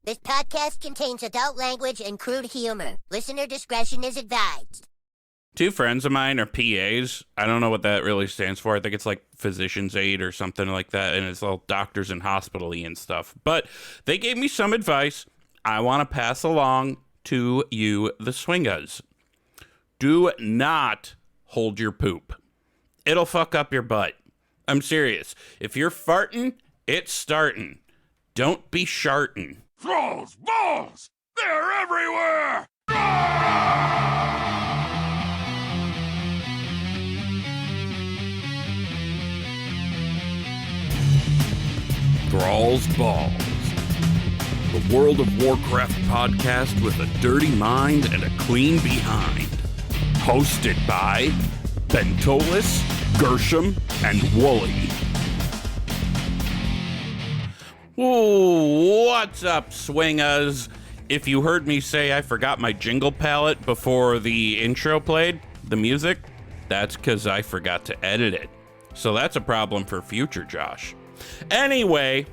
This podcast contains adult language and crude humor. Listener discretion is advised. Two friends of mine are PAs. I don't know what that really stands for. I think it's like physician's aid or something like that, and it's all doctors and hospital-y and stuff. But they gave me some advice I want to pass along to you, the swingaz. Do not hold your poop. It'll fuck up your butt. I'm serious. If you're farting, it's starting. Don't be sharting. Thrall's balls! They're everywhere! Thrall's Balls. The World of Warcraft podcast with a dirty mind and a clean behind. Hosted by Bentolis, Gershom, and Wooly. Ooh, what's up, swingaz? If you heard me say I forgot my jingle palette before the intro played, the music, that's because I forgot to edit it. So that's a problem for future Josh. Anyway,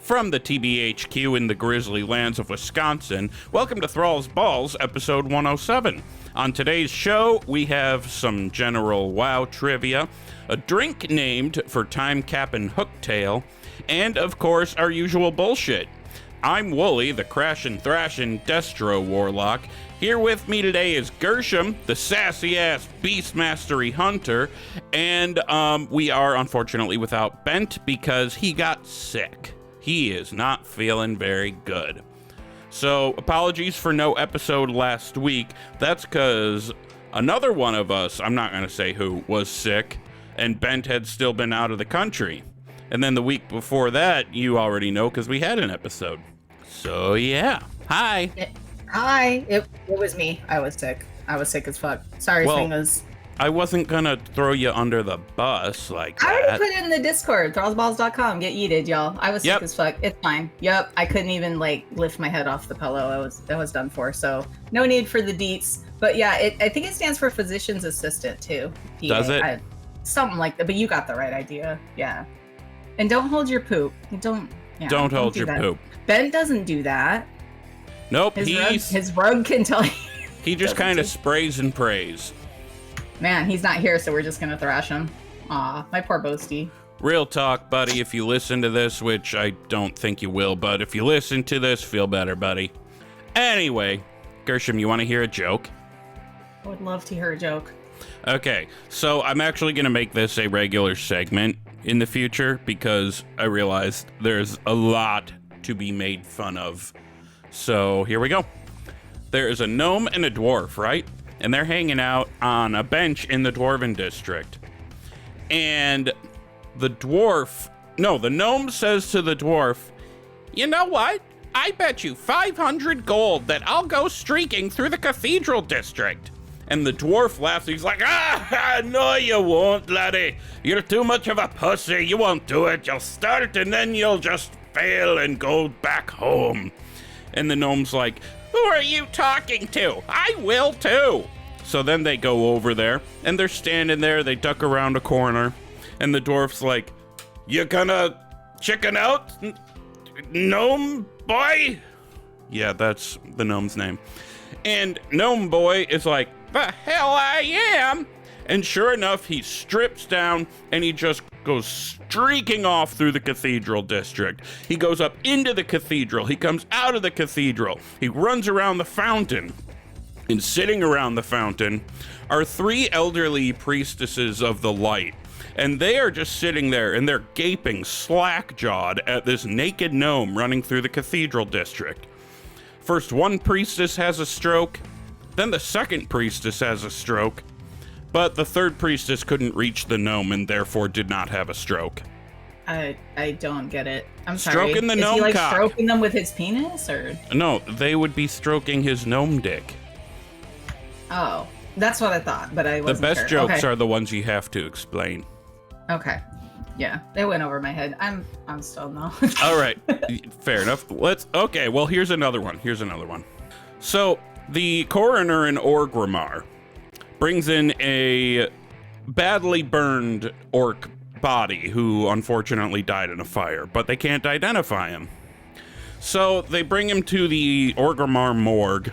from the TBHQ in the grizzly lands of Wisconsin, welcome to Thrall's Balls, episode 107. On today's show, we have some general WoW trivia, a drink named for Timecap'n Hooktail, and, of course, our usual bullshit. I'm Wooly, the crashin' thrashin' Destro Warlock. Here with me today is Gershom, the sassy-ass beastmastery hunter, and we are unfortunately without Bent because he got sick. He is not feeling very good. So, apologies for no episode last week. That's because another one of us, I'm not going to say who, was sick, and Bent had still been out of the country. And then the week before that, you already know because we had an episode. So, yeah. Hi. Hi. It was me. I was sick. I was sick as fuck. Sorry, swingaz. I wasn't going to throw you under the bus like that. I already put it in the Discord, thrallsballs.com. Get yeeted, y'all. I was sick as fuck. It's fine. Yep. I couldn't even, lift my head off the pillow. I was done for. So, no need for the deets. But, yeah, I think it stands for physician's assistant, too. PA. Does it? Something like that. But you got the right idea. Yeah. And don't hold your poop. Don't hold your poop. Ben doesn't do that. Nope. His rug can tell you. He just kind of sprays and prays. Man, he's not here, so we're just gonna thrash him. Aw, my poor Boasty. Real talk, buddy. If you listen to this, which I don't think you will, but if you listen to this, feel better, buddy. Anyway, Gershom, you want to hear a joke? I would love to hear a joke. Okay, so I'm actually going to make this a regular segment in the future because I realized there's a lot to be made fun of. So here we go. There is a gnome and a dwarf, right? And they're hanging out on a bench in the dwarven district. And the gnome says to the dwarf, "You know what? I bet you 500 gold that I'll go streaking through the cathedral district." And the dwarf laughs. He's like, no, you won't, laddie. You're too much of a pussy. You won't do it. You'll start and then you'll just fail and go back home. And the gnome's like, who are you talking to? I will too. So then they go over there and they're standing there. They duck around a corner and the dwarf's like, you gonna chicken out, gnome boy? Yeah, that's the gnome's name. And gnome boy is like, the hell I am. And sure enough, he strips down and he just goes streaking off through the cathedral district. He goes up into the cathedral. He comes out of the cathedral. He runs around the fountain. And sitting around the fountain are three elderly priestesses of the light. And they are just sitting there and they're gaping slack-jawed at this naked gnome running through the cathedral district. First one priestess has a stroke. Then the second priestess has a stroke, but the third priestess couldn't reach the gnome and therefore did not have a stroke. I don't get it. I'm sorry. Stroking the gnome Is he cock. stroking them with his penis or? No, they would be stroking his gnome dick. Oh, that's what I thought, but I wasn't The best sure. jokes Okay. are the ones you have to explain. Okay. Yeah, it went over my head. I'm still no. All right, fair enough. Okay, well, here's another one. So, the coroner in Orgrimmar brings in a badly burned orc body who unfortunately died in a fire, but they can't identify him. So they bring him to the Orgrimmar morgue,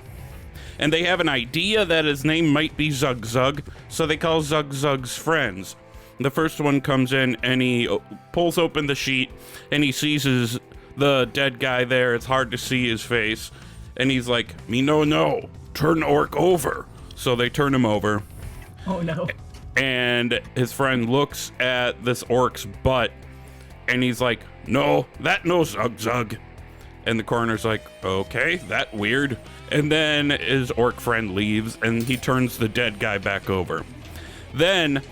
and they have an idea that his name might be Zug Zug, so they call Zug Zug's friends. The first one comes in, and he pulls open the sheet, and he sees the dead guy there. It's hard to see his face, and he's like, "Me no, turn orc over." So they turn him over. Oh no. And his friend looks at this orc's butt, and he's like, "No, that no Zug Zug." And the coroner's like, "Okay, that weird." And then his orc friend leaves, and he turns the dead guy back over. Then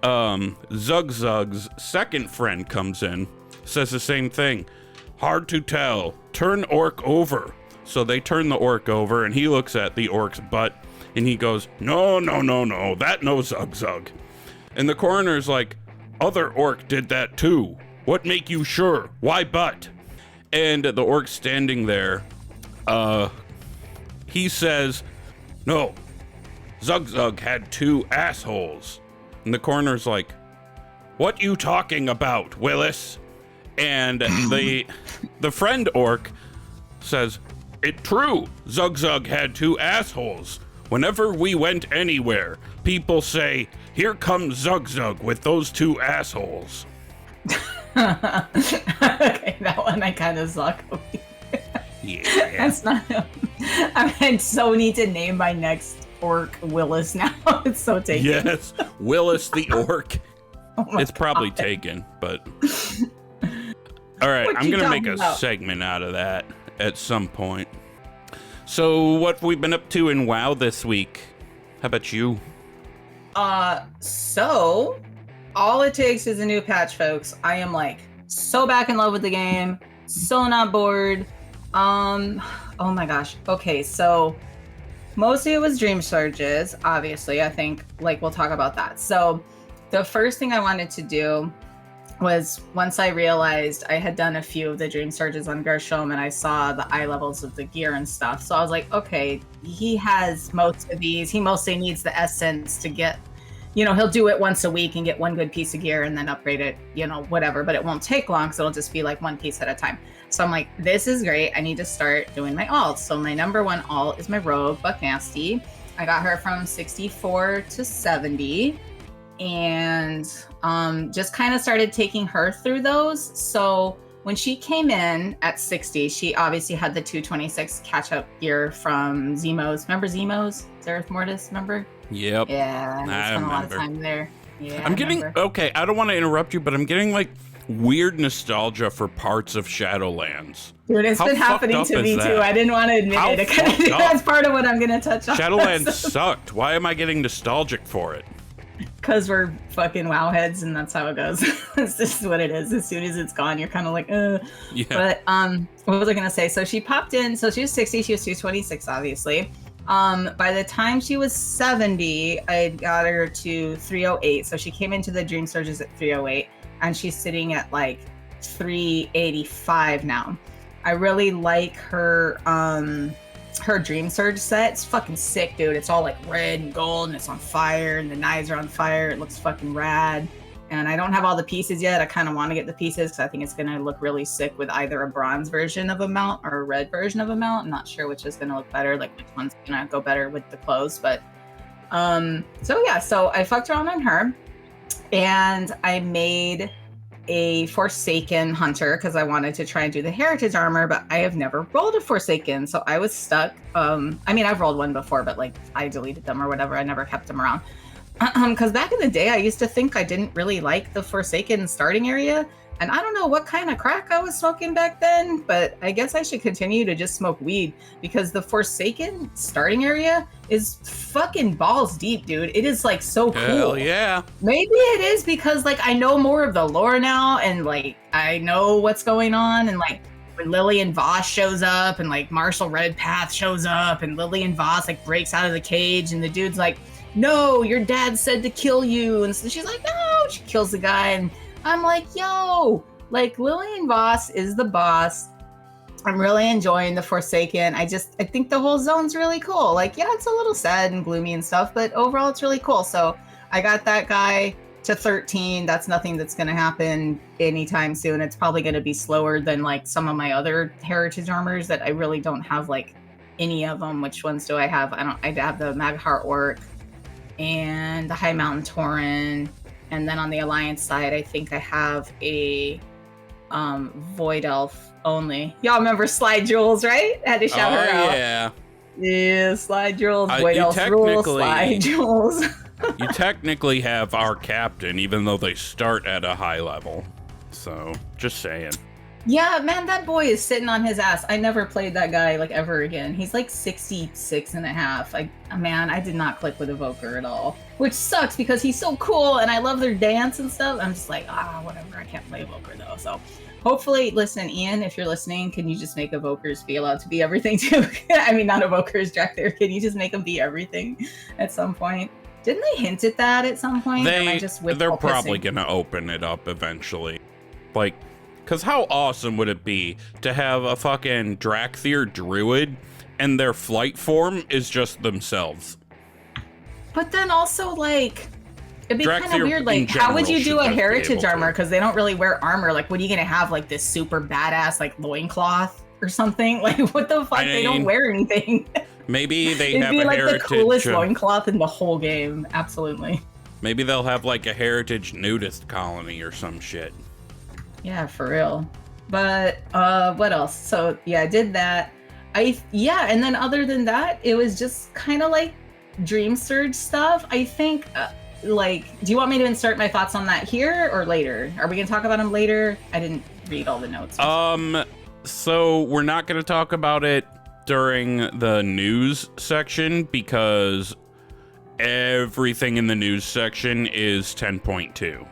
Zug Zug's second friend comes in, says the same thing. "Hard to tell. Turn orc over." So they turn the orc over, and he looks at the orc's butt, and he goes, "No, that no Zug Zug." And the coroner's like, "Other orc did that too. What make you sure? Why butt?" And the orc standing there, he says, "No, Zug Zug had 2 assholes." And the coroner's like, "What you talking about, Willis?" And the friend orc says, "It true, Zug Zug had 2 assholes. Whenever we went anywhere, people say, 'Here comes Zug Zug with those 2 assholes.'" Okay, that one I kind of suck. Yeah. That's not him. I so need to name my next orc Willis now. It's so taken. Yes, Willis the orc. Oh It's probably God. taken, but... All right, What I'm you going to make talking a about? segment out of that at some point. So what have we been up to in WoW this week? How about you? So all it takes is a new patch, folks. I am like so back in love with the game, so not bored. Oh my gosh. Okay, so mostly it was dream surges, obviously. I think like we'll talk about that. So the first thing I wanted to do was once I realized I had done a few of the dream surges on Gershom and I saw the eye levels of the gear and stuff. So I was like, okay, he has most of these. He mostly needs the essence to get, he'll do it once a week and get one good piece of gear and then upgrade it, whatever. But it won't take long, so it'll just be like one piece at a time. So I'm like, this is great. I need to start doing my alts. So my number 1 alt is my rogue, Buck Nasty. I got her from 64 to 70. And just kind of started taking her through those. So when she came in at 60, she obviously had the 226 catch-up gear from Zemos. Remember Zemos? Zereth Mortis, remember? Yep. Yeah, I I spent a lot of remember. time there. Yeah, I'm getting... Okay, I don't want to interrupt you, but I'm getting, like, weird nostalgia for parts of Shadowlands. Dude, it's How been fucked happening up to is me, that? too. I didn't want to admit How it. fucked up? That's part of what I'm going to touch on. Shadowlands sucked. Why am I getting nostalgic for it? Because we're fucking WoW heads, and that's how it goes. It's just what it is. As soon as it's gone, you're kind of like, Yeah. But what was I gonna say? So she popped in. So she was 60. She was 226, obviously. By the time she was 70, I got her to 308. So she came into the Dream Surges at 308, and she's sitting at like 385 now. I really like her Dream Surge set. It's fucking sick, dude. It's all like red and gold and it's on fire and the knives are on fire. It looks fucking rad. And I don't have all the pieces yet. I kind of want to get the pieces because I think it's going to look really sick with either a bronze version of a mount or a red version of a mount. I'm not sure which is going to look better, like which one's going to go better with the clothes. But so I fucked around on her and I made a Forsaken hunter because I wanted to try and do the heritage armor, but I have never rolled a Forsaken, so I was stuck. I've rolled one before, but like I deleted them or whatever. I never kept them around because back in the day I used to think I didn't really like the Forsaken starting area, and I don't know what kind of crack I was smoking back then, but I guess I should continue to just smoke weed because the Forsaken starting area is fucking balls deep, dude. It is like so cool. Hell yeah. Maybe it is because like I know more of the lore now and like I know what's going on, and like when Lillian Voss shows up and like Marshall Redpath shows up and Lillian Voss like breaks out of the cage and the dude's like, "No, your dad said to kill you," and so she's like, "No," she kills the guy, and I'm like, yo, like Lillian Voss is the boss. I'm really enjoying the Forsaken. I think the whole zone's really cool. Like, yeah, it's a little sad and gloomy and stuff, but overall it's really cool. So I got that guy to 13. That's nothing that's going to happen anytime soon. It's probably going to be slower than like some of my other heritage armors that I really don't have like any of them. Which ones do I have? I have the Magheart Orc and the High Mountain Tauren. And then on the Alliance side, I think I have a Void Elf only. Y'all remember Slide Jules, right? I had to shout her out. Yeah. Yeah, Slide Jules, Void Elf rule, Slide Jules. You technically have our captain, even though they start at a high level. So, just saying. Yeah, man, that boy is sitting on his ass. I never played that guy like ever again. He's like 66 and a half. Man, I did not click with Evoker at all, which sucks because he's so cool and I love their dance and stuff. I'm just like, whatever. I can't play Evoker though. So hopefully, listen, Ian, if you're listening, can you just make Evokers be allowed to be everything too? I mean, not Evokers, Dracthyr. Can you just make them be everything at some point? Didn't they hint at that at some point? They're probably going to open it up eventually. Like, because how awesome would it be to have a fucking Dracthyr druid and their flight form is just themselves? But then also, like, it'd be kind of weird. Like, general how would you do a heritage armor? to. Because they don't really wear armor. Like, what are you going to have? Like, this super badass, like, loincloth or something? Like, what the fuck? They don't wear anything. Maybe they It'd have be a like heritage. The coolest loincloth in the whole game. Absolutely. Maybe they'll have like a heritage nudist colony or some shit. Yeah, for real. But what else? So yeah, I did that. And then other than that, it was just kind of like Dream Surge stuff. I think do you want me to insert my thoughts on that here or later? Are we gonna talk about them later? I didn't read all the notes. So we're not gonna talk about it during the news section because everything in the news section is 10.2.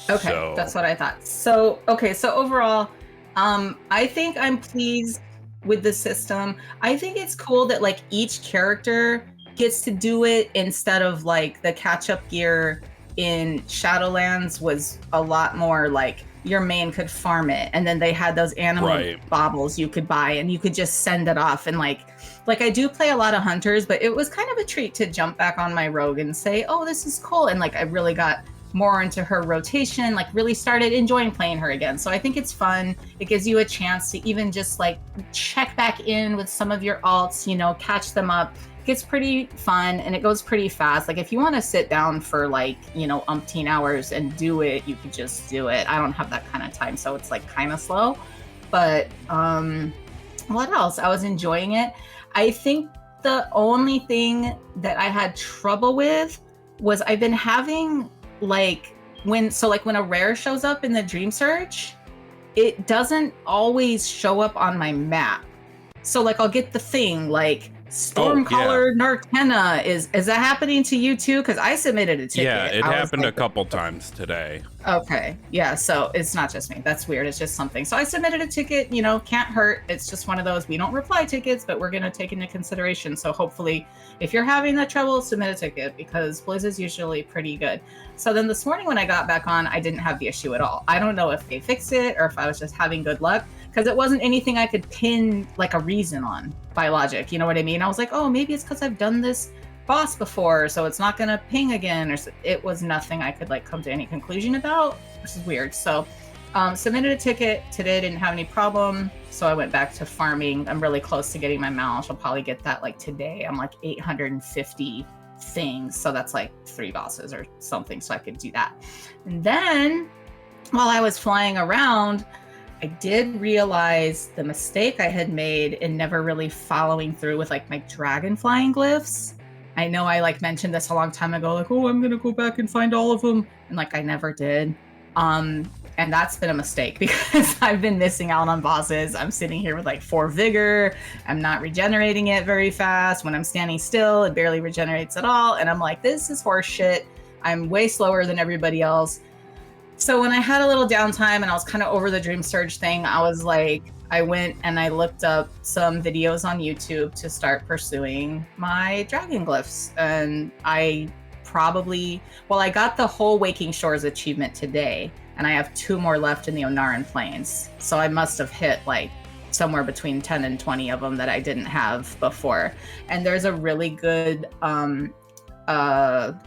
Okay, so that's what I thought. So overall, I think I'm pleased with the system. I think it's cool that like each character gets to do it instead of like the catch-up gear in Shadowlands was a lot more like your main could farm it, and then they had those animal baubles you could buy, and you could just send it off. And like I do play a lot of hunters, but it was kind of a treat to jump back on my rogue and say, oh, this is cool. And like I really got more into her rotation, like really started enjoying playing her again. So I think it's fun. It gives you a chance to even just like check back in with some of your alts, catch them up. It gets pretty fun and it goes pretty fast. Like if you want to sit down for like, umpteen hours and do it, you could just do it. I don't have that kind of time, so it's like kind of slow. But what else? I was enjoying it. I think the only thing that I had trouble with was I've been having when a rare shows up in the Dream Search, it doesn't always show up on my map. So like I'll get the thing like Stormcaller Narkena. Is that happening to you too? Because I submitted a ticket. Yeah, it happened a couple times today. Okay. Yeah, so it's not just me. That's weird. It's just something. So I submitted a ticket, can't hurt. It's just one of those, we don't reply tickets, but we're going to take into consideration. So hopefully if you're having that trouble, submit a ticket because Blizz is usually pretty good. So then this morning when I got back on, I didn't have the issue at all. I don't know if they fixed it or if I was just having good luck because it wasn't anything I could pin like a reason on by logic. You know what I mean? I was like, oh, maybe it's because I've done this boss before, so it's not gonna ping again. Or it was nothing I could like come to any conclusion about, which is weird. So submitted a ticket today, didn't have any problem, so I went back to farming. I'm really close to getting my mount. I'll probably get that like today. I'm like 850 things, so that's like 3 bosses or something, so I could do that. And then while I was flying around, I did realize the mistake I had made in never really following through with like my dragon flying glyphs. I know I like mentioned this a long time ago, like, oh, I'm gonna go back and find all of them, and like I never did. And that's been a mistake because I've been missing out on bosses. I'm sitting here with like 4 vigor. I'm not regenerating it very fast. When I'm standing still, it barely regenerates at all. And I'm like, this is horse shit. I'm way slower than everybody else. So when I had a little downtime and I was kind of over the Dream Surge thing, I was like, I went and I looked up some videos on YouTube to start pursuing my dragon glyphs. And I got the whole Waking Shores achievement today, and I have 2 more left in the Onaran Plains. So I must have hit like somewhere between 10 and 20 of them that I didn't have before. And there's a really good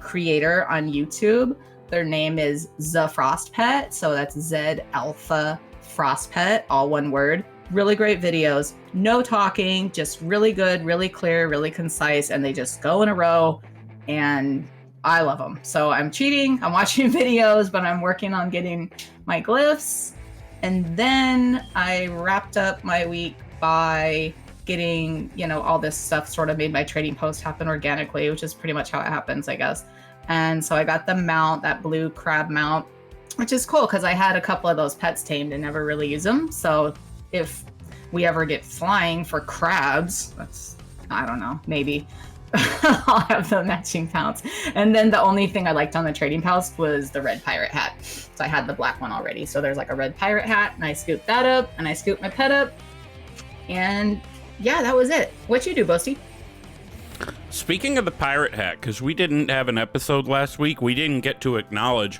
creator on YouTube Their name is The Frost Pet. So that's Z Alpha Frost Pet, all one word. Really great videos. No talking, just really good, really clear, really concise. And they just go in a row. And I love them. So I'm cheating. I'm watching videos, but I'm working on getting my glyphs. And then I wrapped up my week by getting, all this stuff sort of made my trading post happen organically, which is pretty much how it happens, I guess. And so I got the mount, that blue crab mount, which is cool because I had a couple of those pets tamed and never really use them. So if we ever get flying for crabs, I don't know, maybe I'll have the matching mounts. And then the only thing I liked on the trading post was the red pirate hat. So I had the black one already. So there's like a red pirate hat, and I scooped that up, and I scooped my pet up. And yeah, that was it. What you do, Boasty? Speaking of the pirate hat, because we didn't have an episode last week, we didn't get to acknowledge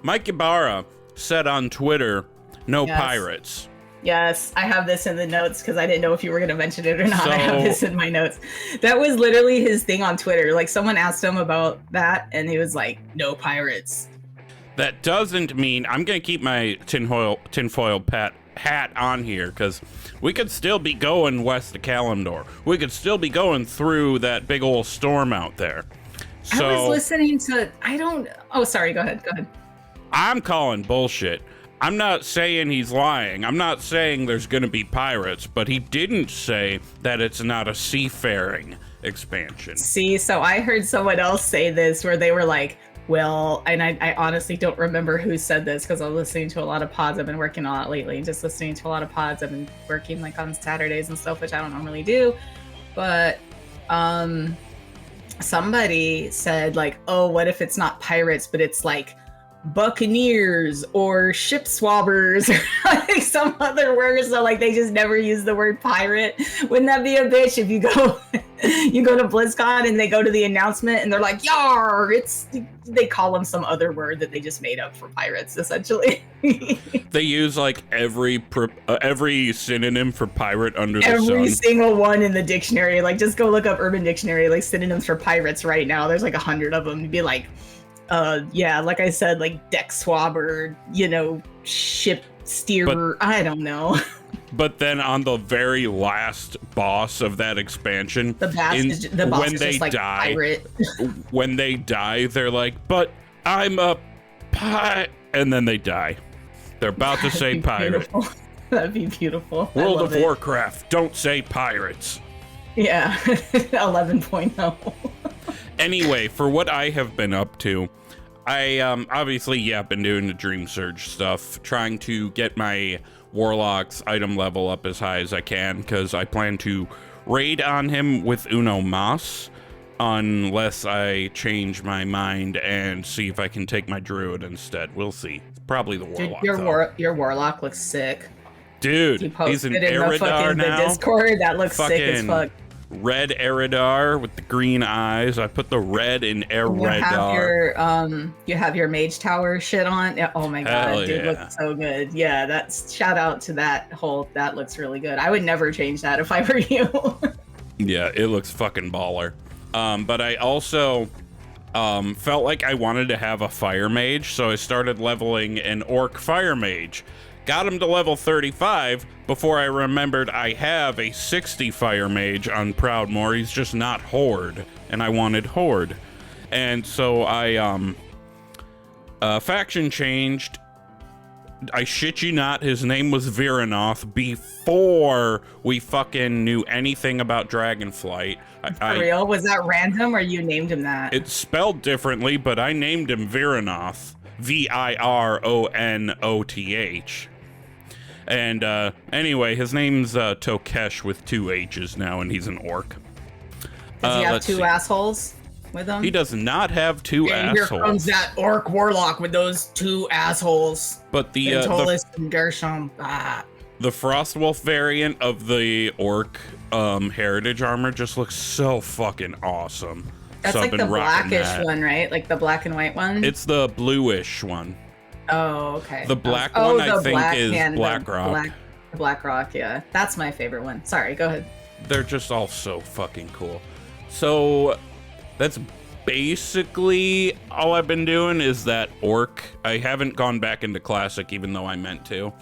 Mike Ibarra said on Twitter, no pirates. Yes, I have this in the notes because I didn't know if you were going to mention it or not. I have this in my notes. That was literally his thing on Twitter. Like, someone asked him about that, and he was like, no pirates. That doesn't mean I'm going to keep my tinfoil hat on here, because we could still be going west of Kalimdor. We could still be going through that big old storm out there. So, I was listening to, sorry, go ahead. I'm calling bullshit. I'm not saying he's lying. I'm not saying there's going to be pirates, but he didn't say that it's not a seafaring expansion. See, so I heard someone else say this where they were like, well, and I honestly don't remember who said this because I'm listening to a lot of pods. I've been working on it lately, just listening to a lot of pods. I've been working like on Saturdays and stuff, which I don't normally do. But somebody said like, oh, what if it's not pirates, but it's like buccaneers or ship swabbers or like some other word, so like they just never use the word pirate. Wouldn't that be a bitch if you go to BlizzCon and they go to the announcement and they're like, yar, they call them some other word that they just made up for pirates, essentially. They use like every synonym for pirate under the sun. Every single one in the dictionary. Like, just go look up Urban Dictionary, like synonyms for pirates right now. There's like 100 of them. You'd be like, like I said, like deck swabber, ship steerer, I don't know. But then on the very last boss of that expansion, the boss is just like pirate. When they die, they're like, but I'm a pirate, and then they die. They're about to say pirate. That'd be beautiful. World of Warcraft, don't say pirates. Yeah, 11.0. Anyway, for what I have been up to, I obviously, been doing the Dream Surge stuff, trying to get my Warlock's item level up as high as I can, because I plan to raid on him with Uno Mas, unless I change my mind and see if I can take my Druid instead. We'll see. It's probably the Warlock. Dude, your Warlock looks sick. Dude, he's an Eridar now. The Discord, that looks sick as fuck. Red Eridar with the green eyes. I put the red in Eridar. You have your Mage Tower shit on. Oh my god, dude, looks so good. Yeah, that's shout out to that looks really good. I would never change that if I were you. Yeah, it looks fucking baller. But I also felt like I wanted to have a Fire Mage, so I started leveling an Orc Fire Mage. Got him to level 35 before I remembered I have a 60 Fire Mage on Proudmoore. He's just not Horde, and I wanted Horde. And so I, faction changed. I shit you not, his name was Viranoth before we fucking knew anything about Dragonflight. For real? Was that random, or you named him that? It's spelled differently, but I named him Viranoth. Vironoth. And anyway, his name's Tokesh with 2 H's now, and he's an orc. Does he have 2 assholes with him? He does not have 2 assholes. Here comes that orc warlock with those 2 assholes. But the and Gershom. The Frostwolf variant of the orc heritage armor just looks so fucking awesome. That's so like the blackish one, right? Like the black and white one? It's the bluish one. Oh, okay. The black one, I think, is Blackrock. Blackrock, yeah. That's my favorite one. Sorry, go ahead. They're just all so fucking cool. So, that's basically all I've been doing is that orc. I haven't gone back into classic, even though I meant to.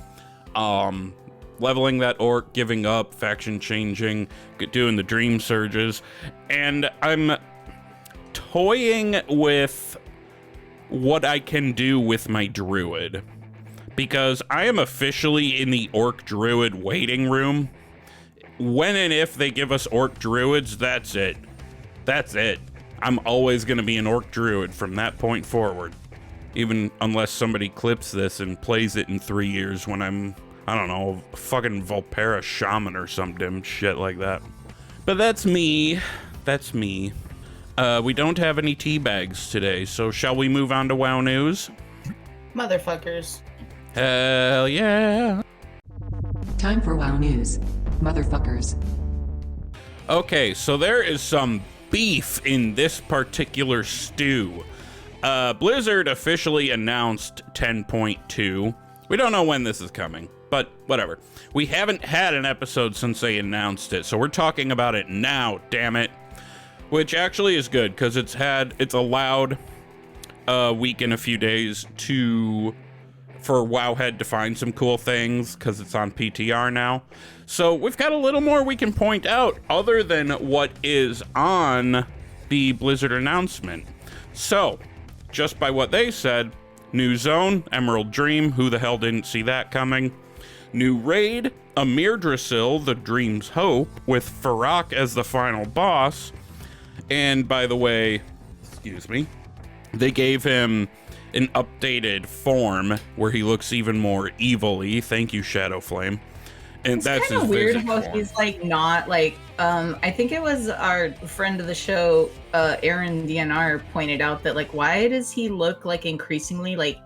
Leveling that orc, giving up, faction changing, doing the dream surges, and I'm toying with what I can do with my druid, because I am officially in the orc druid waiting room. When and if they give us orc druids, that's it. That's it. I'm always going to be an orc druid from that point forward. Even unless somebody clips this and plays it in 3 years when I'm, I don't know, a fucking Volpera shaman or some dim shit like that. But that's me. That's me. We don't have any tea bags today, so shall we move on to WoW News? Motherfuckers. Hell yeah. Time for WoW News. Motherfuckers. Okay, so there is some beef in this particular stew. Blizzard officially announced 10.2. We don't know when this is coming, but whatever. We haven't had an episode since they announced it, so we're talking about it now, damn it. Which actually is good, because it's allowed a week and a few days for Wowhead to find some cool things, because it's on PTR now. So we've got a little more we can point out other than what is on the Blizzard announcement. So, just by what they said, new zone, Emerald Dream, who the hell didn't see that coming? New raid, Amir Drasil, the Dream's Hope, with Farak as the final boss. And by the way, excuse me, they gave him an updated form where he looks even more evil-y. Thank you, Shadowflame. And it's that's kind of weird how he's like not like I think it was our friend of the show, Aaron DNR, pointed out that like why does he look like increasingly like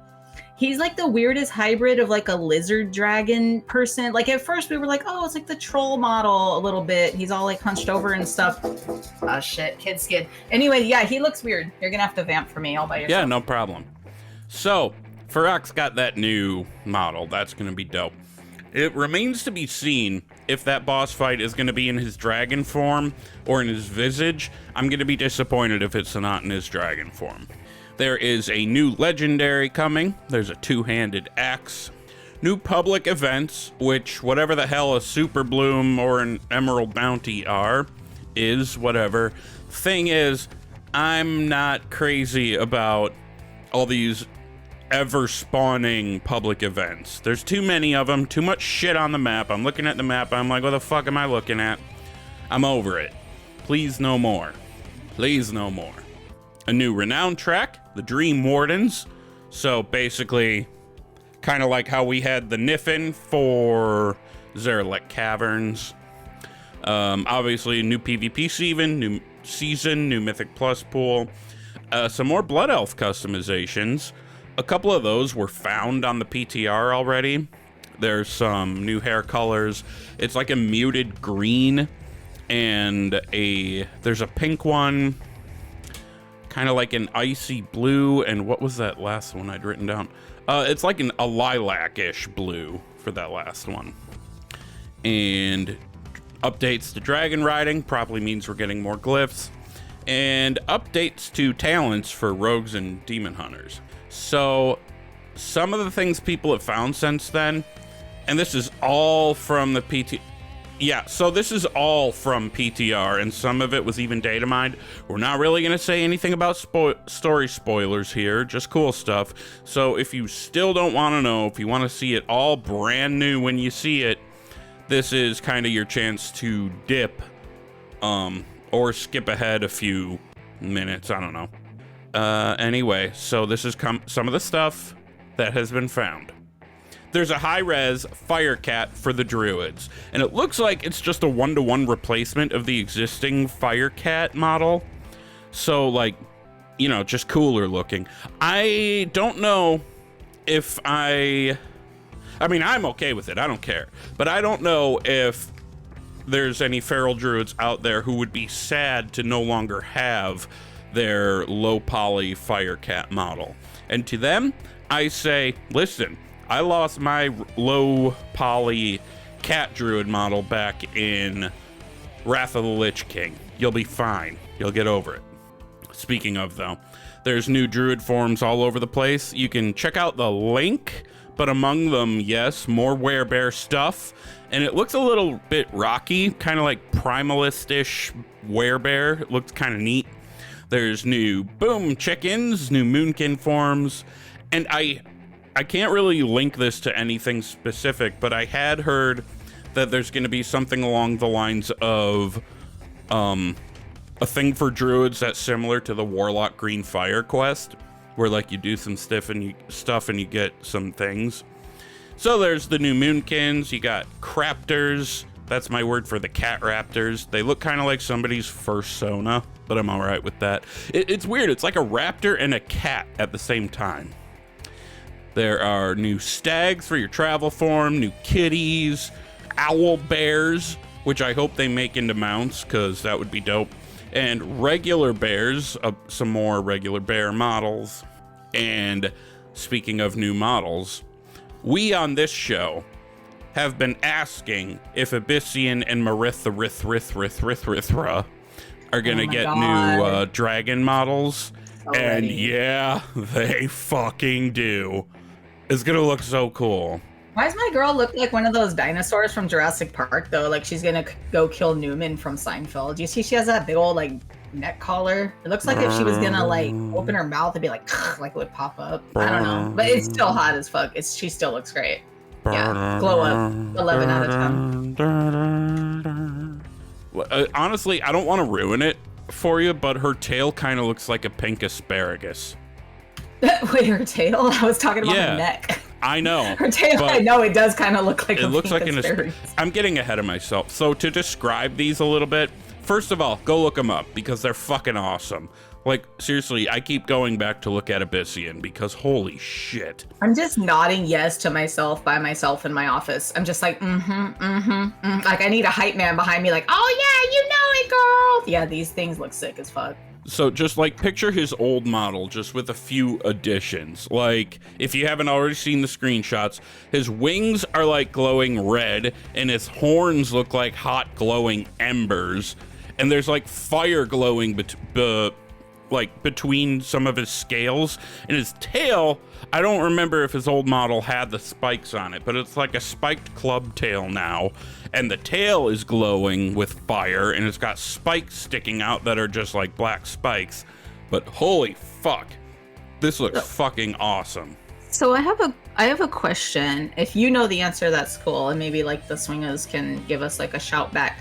he's like the weirdest hybrid of like a lizard dragon person. Like at first we were like, oh, it's like the troll model a little bit. He's all like hunched over and stuff. Oh shit, kid skid. Anyway, yeah, he looks weird. You're gonna have to vamp for me all by yourself. Yeah, no problem. So Farak's got that new model. That's gonna be dope. It remains to be seen if that boss fight is going to be in his dragon form or in his visage. I'm going to be disappointed if it's not in his dragon form. There is a new legendary coming. There's a two-handed axe. New public events, which whatever the hell a super bloom or an emerald bounty is whatever. Thing is, I'm not crazy about all these ever spawning public events. There's too many of them, too much shit on the map. I'm looking at the map, I'm like, what the fuck am I looking at? I'm over it. Please no more. Please no more. A new renown track, the Dream Wardens. So basically, kind of like how we had the Niffin for Zerlek Caverns. Obviously, a new PvP season, new Mythic Plus pool. Some more Blood Elf customizations. A couple of those were found on the PTR already. There's some new hair colors. It's like a muted green and there's a pink one, kind of like an icy blue, and what was that last one I'd written down? It's like a lilac-ish blue for that last one. And updates to dragon riding probably means we're getting more glyphs. And updates to talents for rogues and demon hunters. So, some of the things people have found since then, and this is all from the this is all from PTR, and some of it was even data mined. We're not really going to say anything about story spoilers here, just cool stuff. So, if you still don't want to know, if you want to see it all brand new when you see it, this is kind of your chance to dip, or skip ahead a few minutes, I don't know. Anyway, so this is some of the stuff that has been found. There's a high-res fire cat for the druids, and it looks like it's just a one-to-one replacement of the existing fire cat model. So, like, you know, just cooler looking. I don't know if I mean, I'm okay with it, I don't care. But I don't know if there's any feral druids out there who would be sad to no longer have their low poly fire cat model. And to them, I say, listen, I lost my low poly cat druid model back in Wrath of the Lich King. You'll be fine. You'll get over it. Speaking of, though, there's new druid forms all over the place. You can check out the link, but among them, yes, more werebear stuff. And it looks a little bit rocky, kind of like primalist-ish werebear. It looks kind of neat. There's new boom chickens, new moonkin forms, and I can't really link this to anything specific, but I had heard that there's going to be something along the lines of a thing for druids that's similar to the Warlock Green Fire quest, where like you do some stuff and you get some things. So there's the new moonkins. You got craptors. That's my word for the cat raptors. They look kind of like somebody's fursona, but I'm all right with that. It's weird. It's like a raptor and a cat at the same time. There are new stags for your travel form, new kitties, owl bears, which I hope they make into mounts, because that would be dope. And regular bears, some more regular bear models. And speaking of new models, we on this show have been asking if Abyssian and Marithra are gonna get new dragon models. And yeah, they fucking do. It's gonna look so cool. Why does my girl look like one of those dinosaurs from Jurassic Park, though? Like she's gonna go kill Newman from Seinfeld. Do you see she has that big old like neck collar? It looks like if she was gonna like open her mouth, it'd be like it would pop up. I don't know, but it's still hot as fuck. She still looks great. Yeah, glow up. 11 out of 10. Honestly, I don't want to ruin it for you, but her tail kind of looks like a pink asparagus. Wait, her tail? I was talking about her neck. I know. Her tail, I know, it does kind of look like it looks like an asparagus. I'm getting ahead of myself. So to describe these a little bit, first of all, go look them up because they're fucking awesome. Like, seriously, I keep going back to look at Abyssian because holy shit. I'm just nodding yes to myself by myself in my office. I'm just like, Like, I need a hype man behind me like, oh yeah, you know it, girl. Yeah, these things look sick as fuck. So just like picture his old model just with a few additions. Like if you haven't already seen the screenshots, his wings are like glowing red and his horns look like hot glowing embers. And there's like fire glowing between some of his scales, and his tail, I don't remember if his old model had the spikes on it, but it's like a spiked club tail now, and the tail is glowing with fire, and it's got spikes sticking out that are just like black spikes. But holy fuck, this looks fucking awesome. So I have a question. If you know the answer, that's cool, and maybe like the swingers can give us like a shout back.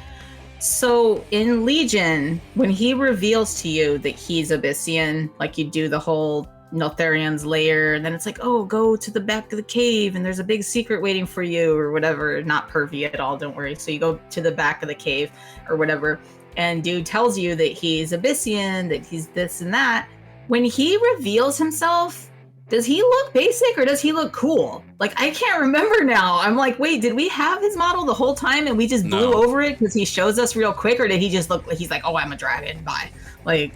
So in Legion, when he reveals to you that he's Abyssian, like you do the whole Notharian's lair, and then it's like, oh, go to the back of the cave and there's a big secret waiting for you or whatever. Not pervy at all, don't worry. So you go to the back of the cave or whatever, and dude tells you that he's Abyssian, that he's this and that. When he reveals himself, does he look basic or does he look cool? Like, I can't remember now. I'm like, wait, did we have his model the whole time and we just blew over it because he shows us real quick, or did he just look like he's like, oh, I'm a dragon, bye? Like,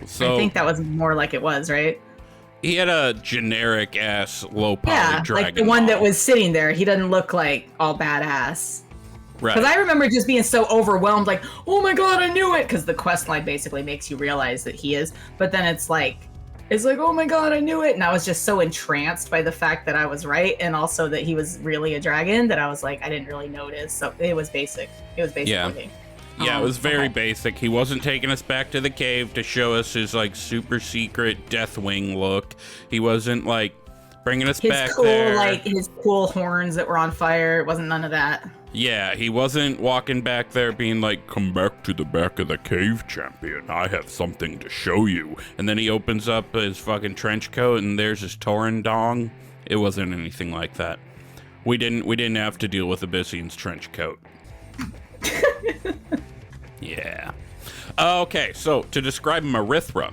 so, I think that was more like it was, right? He had a generic ass low poly dragon. Like the one model that was sitting there. He doesn't look like all badass. Right. Because I remember just being so overwhelmed, like, oh my god, I knew it! Because the quest line basically makes you realize that he is. But then it's like, oh my god, I knew it. And I was just so entranced by the fact that I was right, and also that he was really a dragon, that I was like, I didn't really notice. So it was basic. It was basic looking. Yeah, it was very basic. He wasn't taking us back to the cave to show us his like super secret Deathwing look. He wasn't like bringing us back there. Like his cool horns that were on fire. It wasn't none of that. Yeah, he wasn't walking back there being like, come back to the back of the cave, champion. I have something to show you. And then he opens up his fucking trench coat and there's his Tauren dong. It wasn't anything like that. We didn't have to deal with Abyssian's trench coat. Yeah. Okay, so to describe Marithra,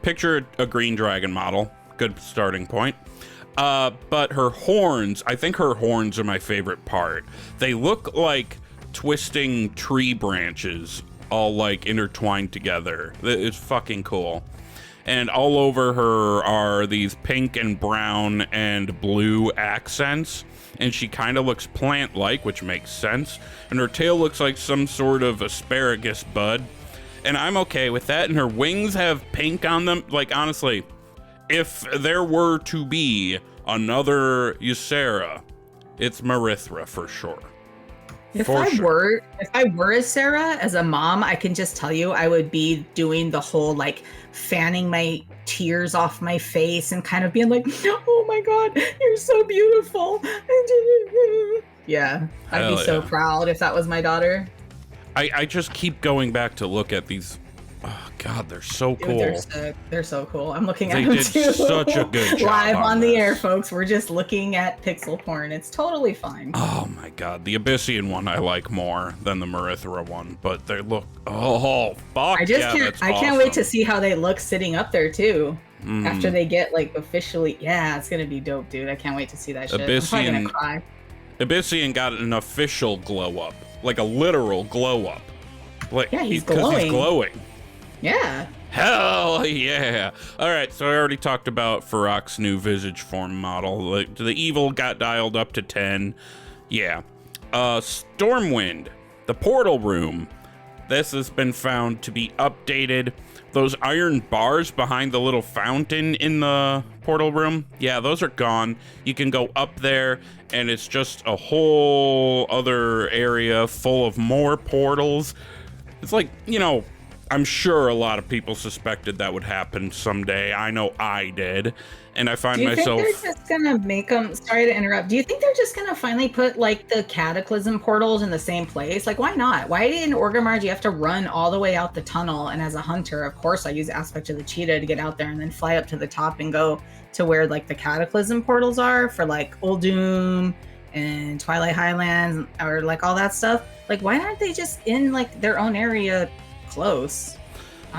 picture a green dragon model. Good starting point. But her horns, I think her horns are my favorite part. They look like twisting tree branches all like intertwined together. It's fucking cool. And all over her are these pink and brown and blue accents. And she kind of looks plant-like, which makes sense. And her tail looks like some sort of asparagus bud. And I'm okay with that. And her wings have pink on them. Like, honestly, if there were to be another Ysera, it's Marithra for sure. If I were a Sarah as a mom, I can just tell you I would be doing the whole like fanning my tears off my face and kind of being like, oh my God, you're so beautiful. Yeah, I'd be so proud if that was my daughter. I just keep going back to look at these. Oh God, they're so cool. They're sick. They're so cool. I'm looking at them too. They did such a good job live on the this. air, folks. We're just looking at pixel porn. It's totally fine. Oh my God, the Abyssian one I like more than the Marithra one, but they look. Oh fuck! I can't wait to see how they look sitting up there too. After they get like officially, yeah, it's gonna be dope, dude. I can't wait to see that shit. I'm probably gonna cry. Abyssian got an official glow up, like a literal glow up. Like, yeah, he's glowing. He's glowing. Yeah. Hell yeah. All right, so I already talked about Farok's new visage form model. Like, the evil got dialed up to 10. Yeah. Stormwind, the portal room. This has been found to be updated. Those iron bars behind the little fountain in the portal room, yeah, those are gone. You can go up there, and it's just a whole other area full of more portals. It's like, you know, I'm sure a lot of people suspected that would happen someday. I know I did. And I find myself... Do you think they're just gonna make them... Sorry to interrupt. Do you think they're just gonna finally put, like, the Cataclysm portals in the same place? Like, why not? Why in Orgrimmar do you have to run all the way out the tunnel? And as a hunter, of course, I use Aspect of the Cheetah to get out there and then fly up to the top and go to where, like, the Cataclysm portals are for, like, Uldum and Twilight Highlands or, like, all that stuff. Like, why aren't they just in, like, their own area close?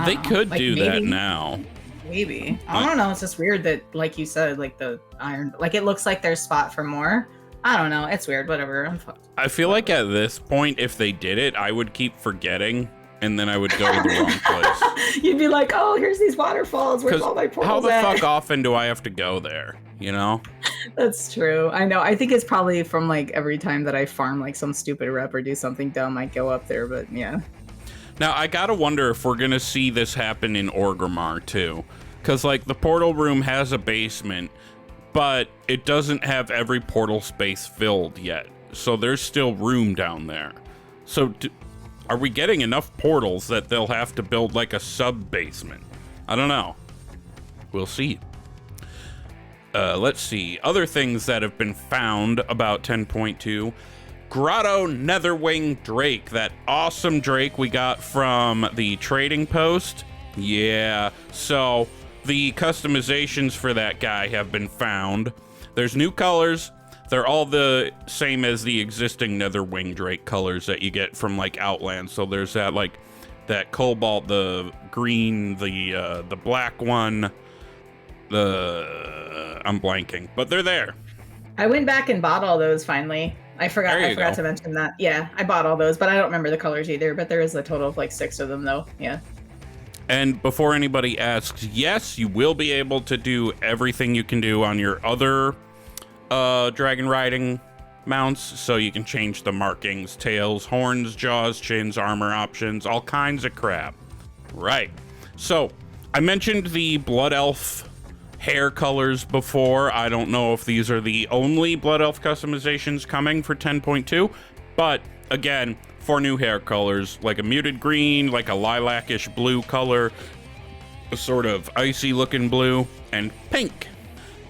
They could do that now. Maybe. I don't know. It's just weird that, like you said, like the iron, like it looks like there's spot for more. I don't know. It's weird. Whatever. I feel like at this point, if they did it, I would keep forgetting, and then I would go to the wrong place. You'd be like, "Oh, here's these waterfalls. Where's all my portals How the at?" fuck often do I have to go there? You know? That's true. I know. I think it's probably from like every time that I farm like some stupid rep or do something dumb, I go up there. But yeah. Now, I gotta wonder if we're gonna see this happen in Orgrimmar, too. Because, like, the portal room has a basement, but it doesn't have every portal space filled yet. So there's still room down there. So, are we getting enough portals that they'll have to build, like, a sub-basement? I don't know. We'll see. Let's see. Other things that have been found about 10.2... Grotto Netherwing Drake, that awesome Drake we got from the trading post. Yeah, so the customizations for that guy have been found. There's new colors. They're all the same as the existing Netherwing Drake colors that you get from like Outland. So there's that like that cobalt, the green, the black one. I'm blanking, but they're there. I went back and bought all those finally. I forgot to mention that. Yeah, I bought all those, but I don't remember the colors either. But there is a total of like 6 of them, though. Yeah. And before anybody asks, yes, you will be able to do everything you can do on your other dragon riding mounts. So you can change the markings, tails, horns, jaws, chins, armor options, all kinds of crap. Right. So I mentioned the Blood Elf hair colors before. I don't know if these are the only Blood Elf customizations coming for 10.2, but again, 4 new hair colors, like a muted green, like a lilac-ish blue color, a sort of icy looking blue, and pink.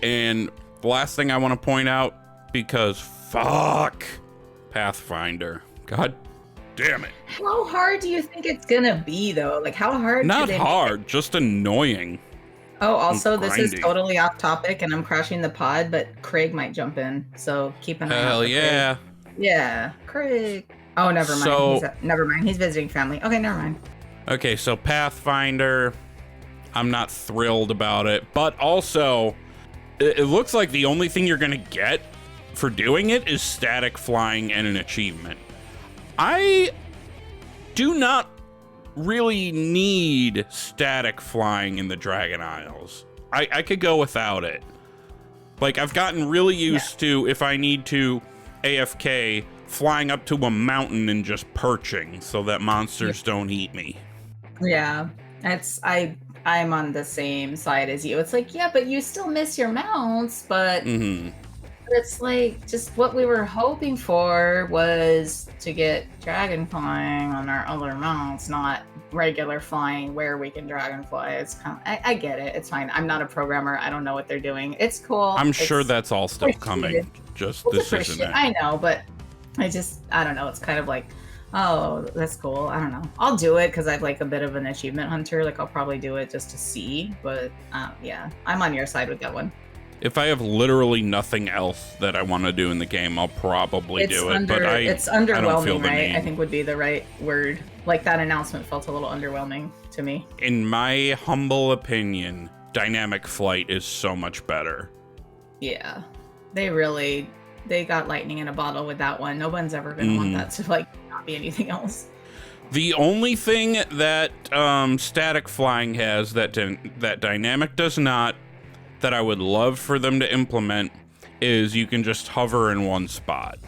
And the last thing I want to point out, because fuck Pathfinder. God damn it. How hard do you think it's gonna be though? Like how hard? Not hard, just annoying. Oh, also, this is totally off topic, and I'm crashing the pod, but Craig might jump in, so keep an eye out. Hell yeah. Craig. Yeah, Craig. Oh, never mind. Never mind. He's visiting family. Okay, never mind. Okay, so Pathfinder, I'm not thrilled about it, but also, it looks like the only thing you're gonna get for doing it is static flying and an achievement. I do not really need static flying in the Dragon Isles. I could go without it. Like, I've gotten really used to, if I need to AFK, flying up to a mountain and just perching so that monsters don't eat me. Yeah, I'm on the same side as you. It's like, yeah, but you still miss your mounts, but it's like just what we were hoping for was to get dragon flying on our other mounts, not regular flying where we can dragonfly. It's kind of, I get it. It's fine. I'm not a programmer. I don't know what they're doing. It's cool. I'm sure that's all still coming. Just this isn't it. I know, but I don't know. It's kind of like, oh, that's cool. I don't know. I'll do it because I've like a bit of an achievement hunter. Like I'll probably do it just to see. But yeah, I'm on your side with that one. If I have literally nothing else that I want to do in the game, I'll probably do it. But it's underwhelming, I don't feel the right? need. I think would be the right word. Like that announcement felt a little underwhelming to me. In my humble opinion, dynamic flight is so much better. Yeah, they got lightning in a bottle with that one. No one's ever gonna want that to like not be anything else. The only thing that static flying has that dynamic does not, that I would love for them to implement, is you can just hover in one spot.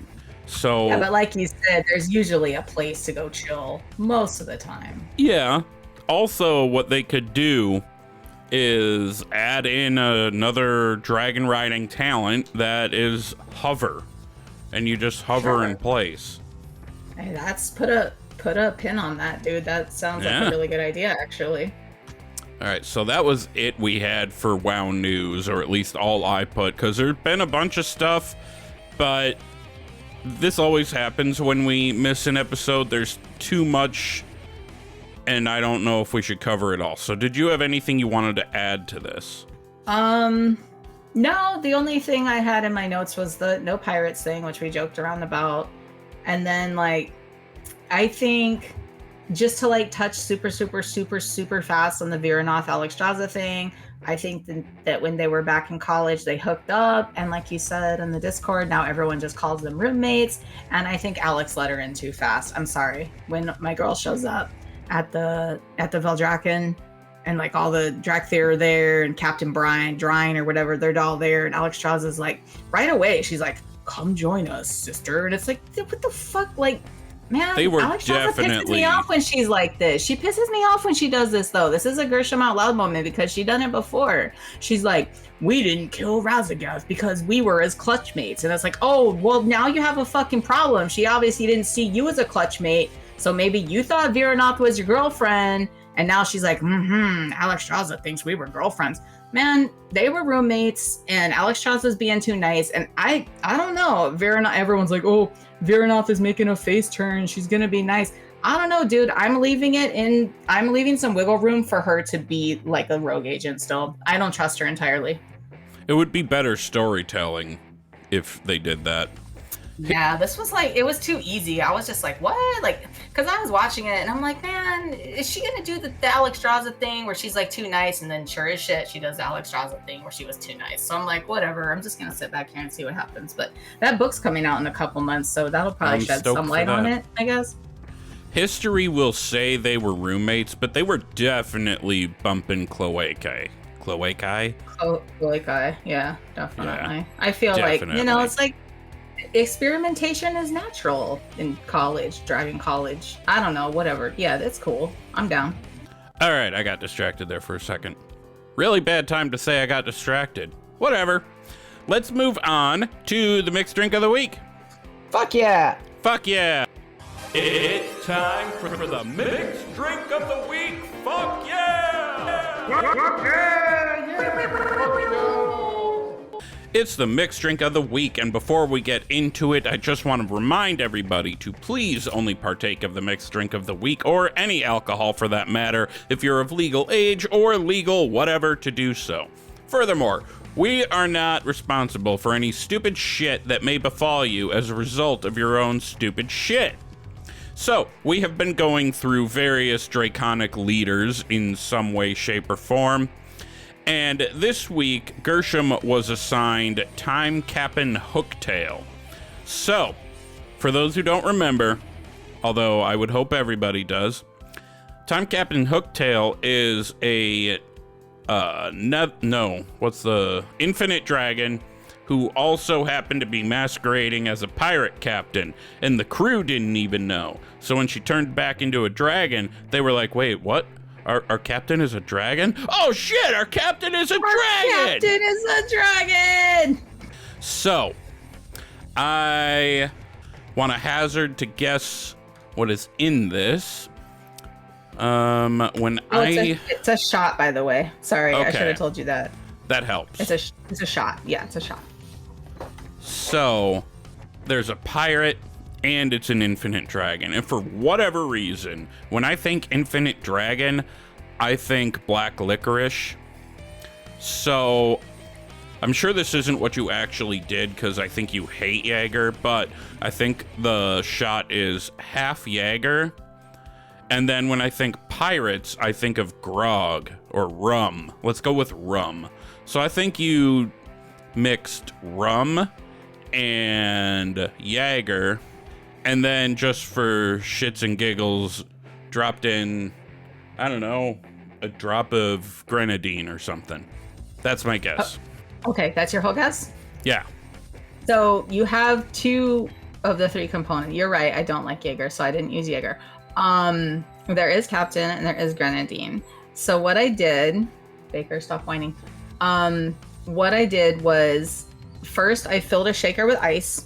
So yeah, but like you said, there's usually a place to go chill most of the time. Yeah. Also, what they could do is add in another dragon riding talent that is hover, and you just hover in place. Hey, that's put a pin on that, dude. That sounds like a really good idea, actually. All right, so that was it we had for WoW News, or at least all I put, because there's been a bunch of stuff, but this always happens when we miss an episode. There's too much, and I don't know if we should cover it all. So did you have anything you wanted to add to this? No, the only thing I had in my notes was the no pirates thing, which we joked around about. And then, like, I think just to, like, touch super fast on the Viranoth Alexstrasza thing, I think that when they were back in college, they hooked up. And like you said in the Discord, now everyone just calls them roommates. And I think Alex let her in too fast. I'm sorry. When my girl shows up at the Veldraken, and like all the Vethir are there, and Captain Drine or whatever, they're all there, and Alexstrasza's like, right away, she's like, come join us, sister. And it's like, what the fuck? Like, man, they were Alexstrasza pisses me off when she's like this. She pisses me off when she does this, though. This is a Gershom out loud moment because she done it before. She's like, we didn't kill Razagath because we were as clutch mates. And it's like, oh, well, now you have a fucking problem. She obviously didn't see you as a clutch mate, so maybe you thought Viranoth was your girlfriend, and now she's like, Alexstrasza thinks we were girlfriends. Man, they were roommates, and Alexstrasza's being too nice, and I don't know. Viranoth, everyone's like, oh, Viranoth is making a face turn, she's gonna be nice. I don't know, dude. I'm leaving some wiggle room for her to be like a rogue agent still. I don't trust her entirely. It would be better storytelling if they did that. Yeah, this was like, it was too easy. I was just like, what? Like, because I was watching it and I'm like, man, is she gonna do the Alexstrasza thing where she's like too nice, and then sure as shit she does the Alexstrasza thing where she was too nice. So I'm like, whatever, I'm just gonna sit back here and see what happens. But that book's coming out in a couple months, so that'll probably shed some light on it, I guess. History will say they were roommates, but they were definitely bumping Cloacae. Cloacae, yeah, definitely. Yeah, I feel definitely. Like, you know, it's like, experimentation is natural in college, driving college. I don't know, whatever. Yeah, that's cool. I'm down. All right, I got distracted there for a second. Really bad time to say I got distracted. Whatever. Let's move on to the mixed drink of the week. Fuck yeah! Fuck yeah! It's time for the mixed drink of the week. Fuck yeah! It's the mixed drink of the week, and before we get into it, I just want to remind everybody to please only partake of the mixed drink of the week, or any alcohol for that matter, if you're of legal age or legal whatever to do so. Furthermore, we are not responsible for any stupid shit that may befall you as a result of your own stupid shit. So, we have been going through various draconic leaders in some way, shape, or form. And this week, Gershom was assigned Timecap'n Hooktail. So, for those who don't remember, although I would hope everybody does, Timecap'n Hooktail is a infinite dragon who also happened to be masquerading as a pirate captain, and the crew didn't even know. So when she turned back into a dragon, they were like, wait, what? Our captain is a dragon? Oh shit, our captain is a dragon! Captain is a dragon! So, I want to hazard to guess what is in this. It's a shot, by the way. Sorry, I should have told you that. That helps. It's a shot. Yeah, it's a shot. So, there's a pirate, and it's an infinite dragon. And for whatever reason, when I think infinite dragon, I think black licorice. So, I'm sure this isn't what you actually did, because I think you hate Jaeger, but I think the shot is half Jaeger. And then when I think pirates, I think of grog or rum. Let's go with rum. So I think you mixed rum and Jaeger, and then just for shits and giggles, dropped in, I don't know, a drop of grenadine or something. That's my guess. Okay, that's your whole guess? Yeah. So you have 2 of the 3 components. You're right, I don't like Jaeger, so I didn't use Jaeger. There is Captain and there is grenadine. So what I did, Baker, stop whining. What I did was, first I filled a shaker with ice,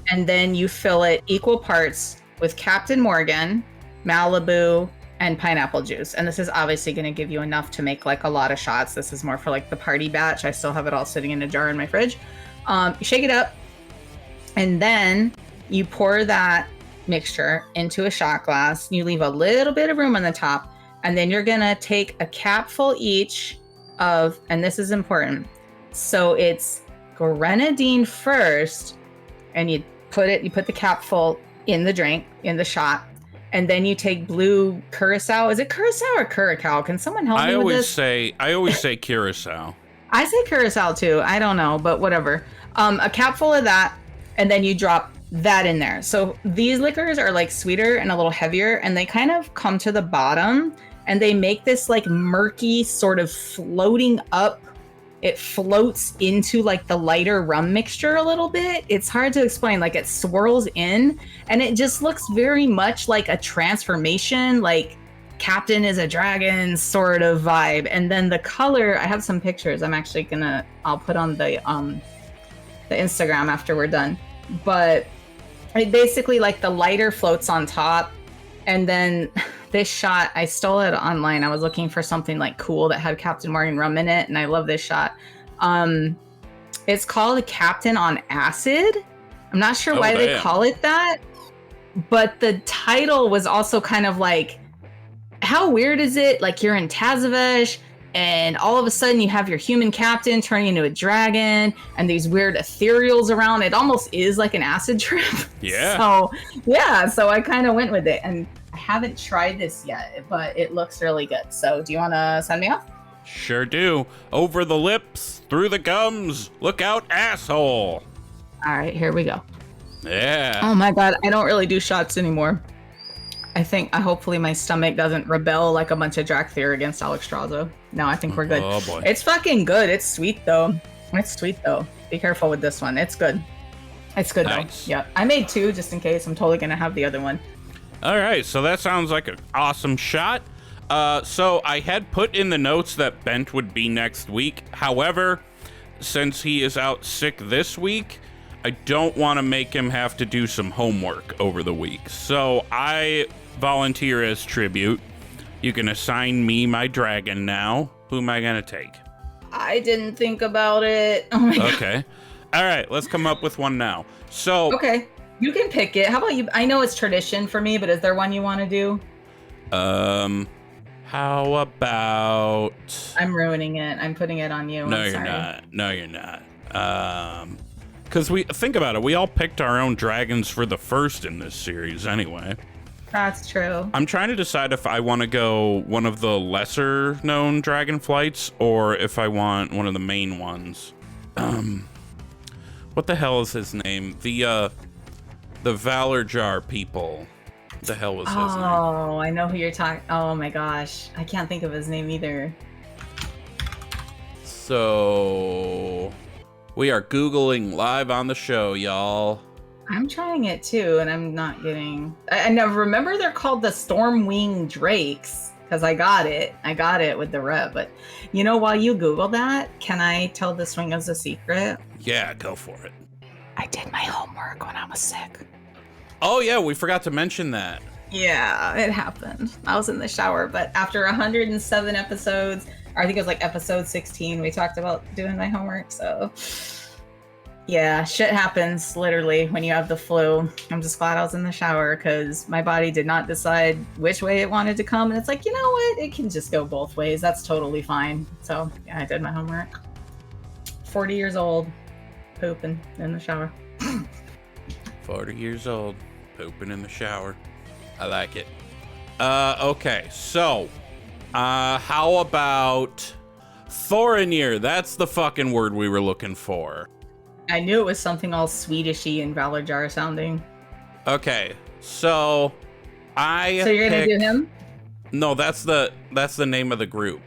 and then you fill it equal parts with Captain Morgan, Malibu, and pineapple juice. And this is obviously going to give you enough to make like a lot of shots. This is more for like the party batch. I still have it all sitting in a jar in my fridge. You shake it up, and then you pour that mixture into a shot glass. You leave a little bit of room on the top, and then you're gonna take a capful each of, and this is important, so it's grenadine first, and you put the capful in the drink, in the shot, and then you take blue curacao. Is it curacao or curacao? Can someone help me with this? I always say curacao. I say curacao too. I don't know, but whatever. A capful of that, and then you drop that in there. So these liquors are like sweeter and a little heavier, and they kind of come to the bottom, and they make this like murky sort of floating up. It floats into like the lighter rum mixture a little bit. It's hard to explain. Like it swirls in, and it just looks very much like a transformation, like Captain is a dragon sort of vibe. And then the color, I have some pictures. I'll put on the Instagram after we're done. But it basically, like, the lighter floats on top, and then this shot, I stole it online. I was looking for something like cool that had Captain Morgan rum in it, and I love this shot. It's called Captain on Acid. I'm not sure why they call it that, but the title was also kind of like, how weird is it? Like you're in Tazavesh, and all of a sudden you have your human captain turning into a dragon, and these weird ethereals around. It almost is like an acid trip. Yeah. So I kind of went with it, and I haven't tried this yet, but it looks really good. So do you want to send me off? Sure do. Over the lips, through the gums. Look out, asshole. All right, here we go. Yeah. Oh my God, I don't really do shots anymore. Hopefully my stomach doesn't rebel like a bunch of Vethir against Alexstrasza. No, I think we're good. Oh boy. It's fucking good. It's sweet though. Be careful with this one. It's good. It's good nice. though. Yeah. I made 2 just in case. I'm totally gonna have the other one. All right, so that sounds like an awesome shot. So I had put in the notes that Bent would be next week. However, since he is out sick this week, I don't want to make him have to do some homework over the week. So I volunteer as tribute. You can assign me my dragon now. Who am I going to take? I didn't think about it. Oh my God. Okay. All right, let's come up with one now. So okay, you can pick it. How about you? I know it's tradition for me, but is there one you want to do? How about... I'm ruining it. I'm putting it on you. No, you're not. Because we think about it, we all picked our own dragons for the first in this series anyway. That's true. I'm trying to decide if I want to go one of the lesser known dragon flights or if I want one of the main ones. What the hell is his name? The Valor Jar people. What the hell was his name? Oh, I know who you're talking. Oh my gosh, I can't think of his name either. So we are Googling live on the show, y'all. I'm trying it too, and I'm not getting. I never remember they're called the Stormwing Drakes. because I got it with the rep. But while you Google that, can I tell the swingaz a secret? Yeah, go for it. I did my homework when I was sick. Oh yeah, we forgot to mention that. Yeah, it happened. I was in the shower, but after 107 episodes, or I think it was like episode 16, we talked about doing my homework. So yeah, shit happens literally when you have the flu. I'm just glad I was in the shower because my body did not decide which way it wanted to come. And it's like, you know what? It can just go both ways. That's totally fine. So yeah, I did my homework. 40 years old, pooping in the shower. 40 years old, pooping in the shower. I like it. Okay, so how about Thorinir? That's the fucking word we were looking for. I knew it was something all Swedishy and Valajar sounding. Okay, so So you're gonna do him? No, that's the name of the group.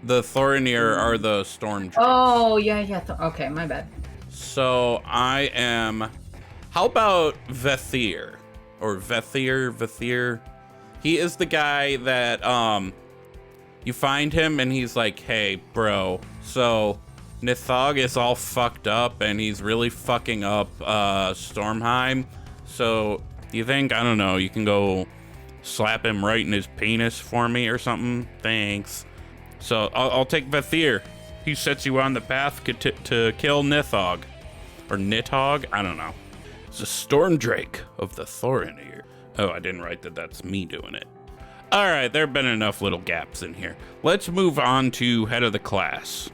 The Thorinir are the storm drakes. Oh yeah. Okay, my bad. So I am. How about Vethir or Vethir? He is the guy that you find him and he's like, hey, bro. So Nithog is all fucked up and he's really fucking up Stormheim. So do you think, I don't know, you can go slap him right in his penis for me or something? Thanks. So I'll take Vethir. He sets you on the path to kill Nithog. Or Nithog? I don't know. It's a storm drake of the Thorinir. Oh, I didn't write that. That's me doing it. All right, there have been enough little gaps in here. Let's move on to head of the class.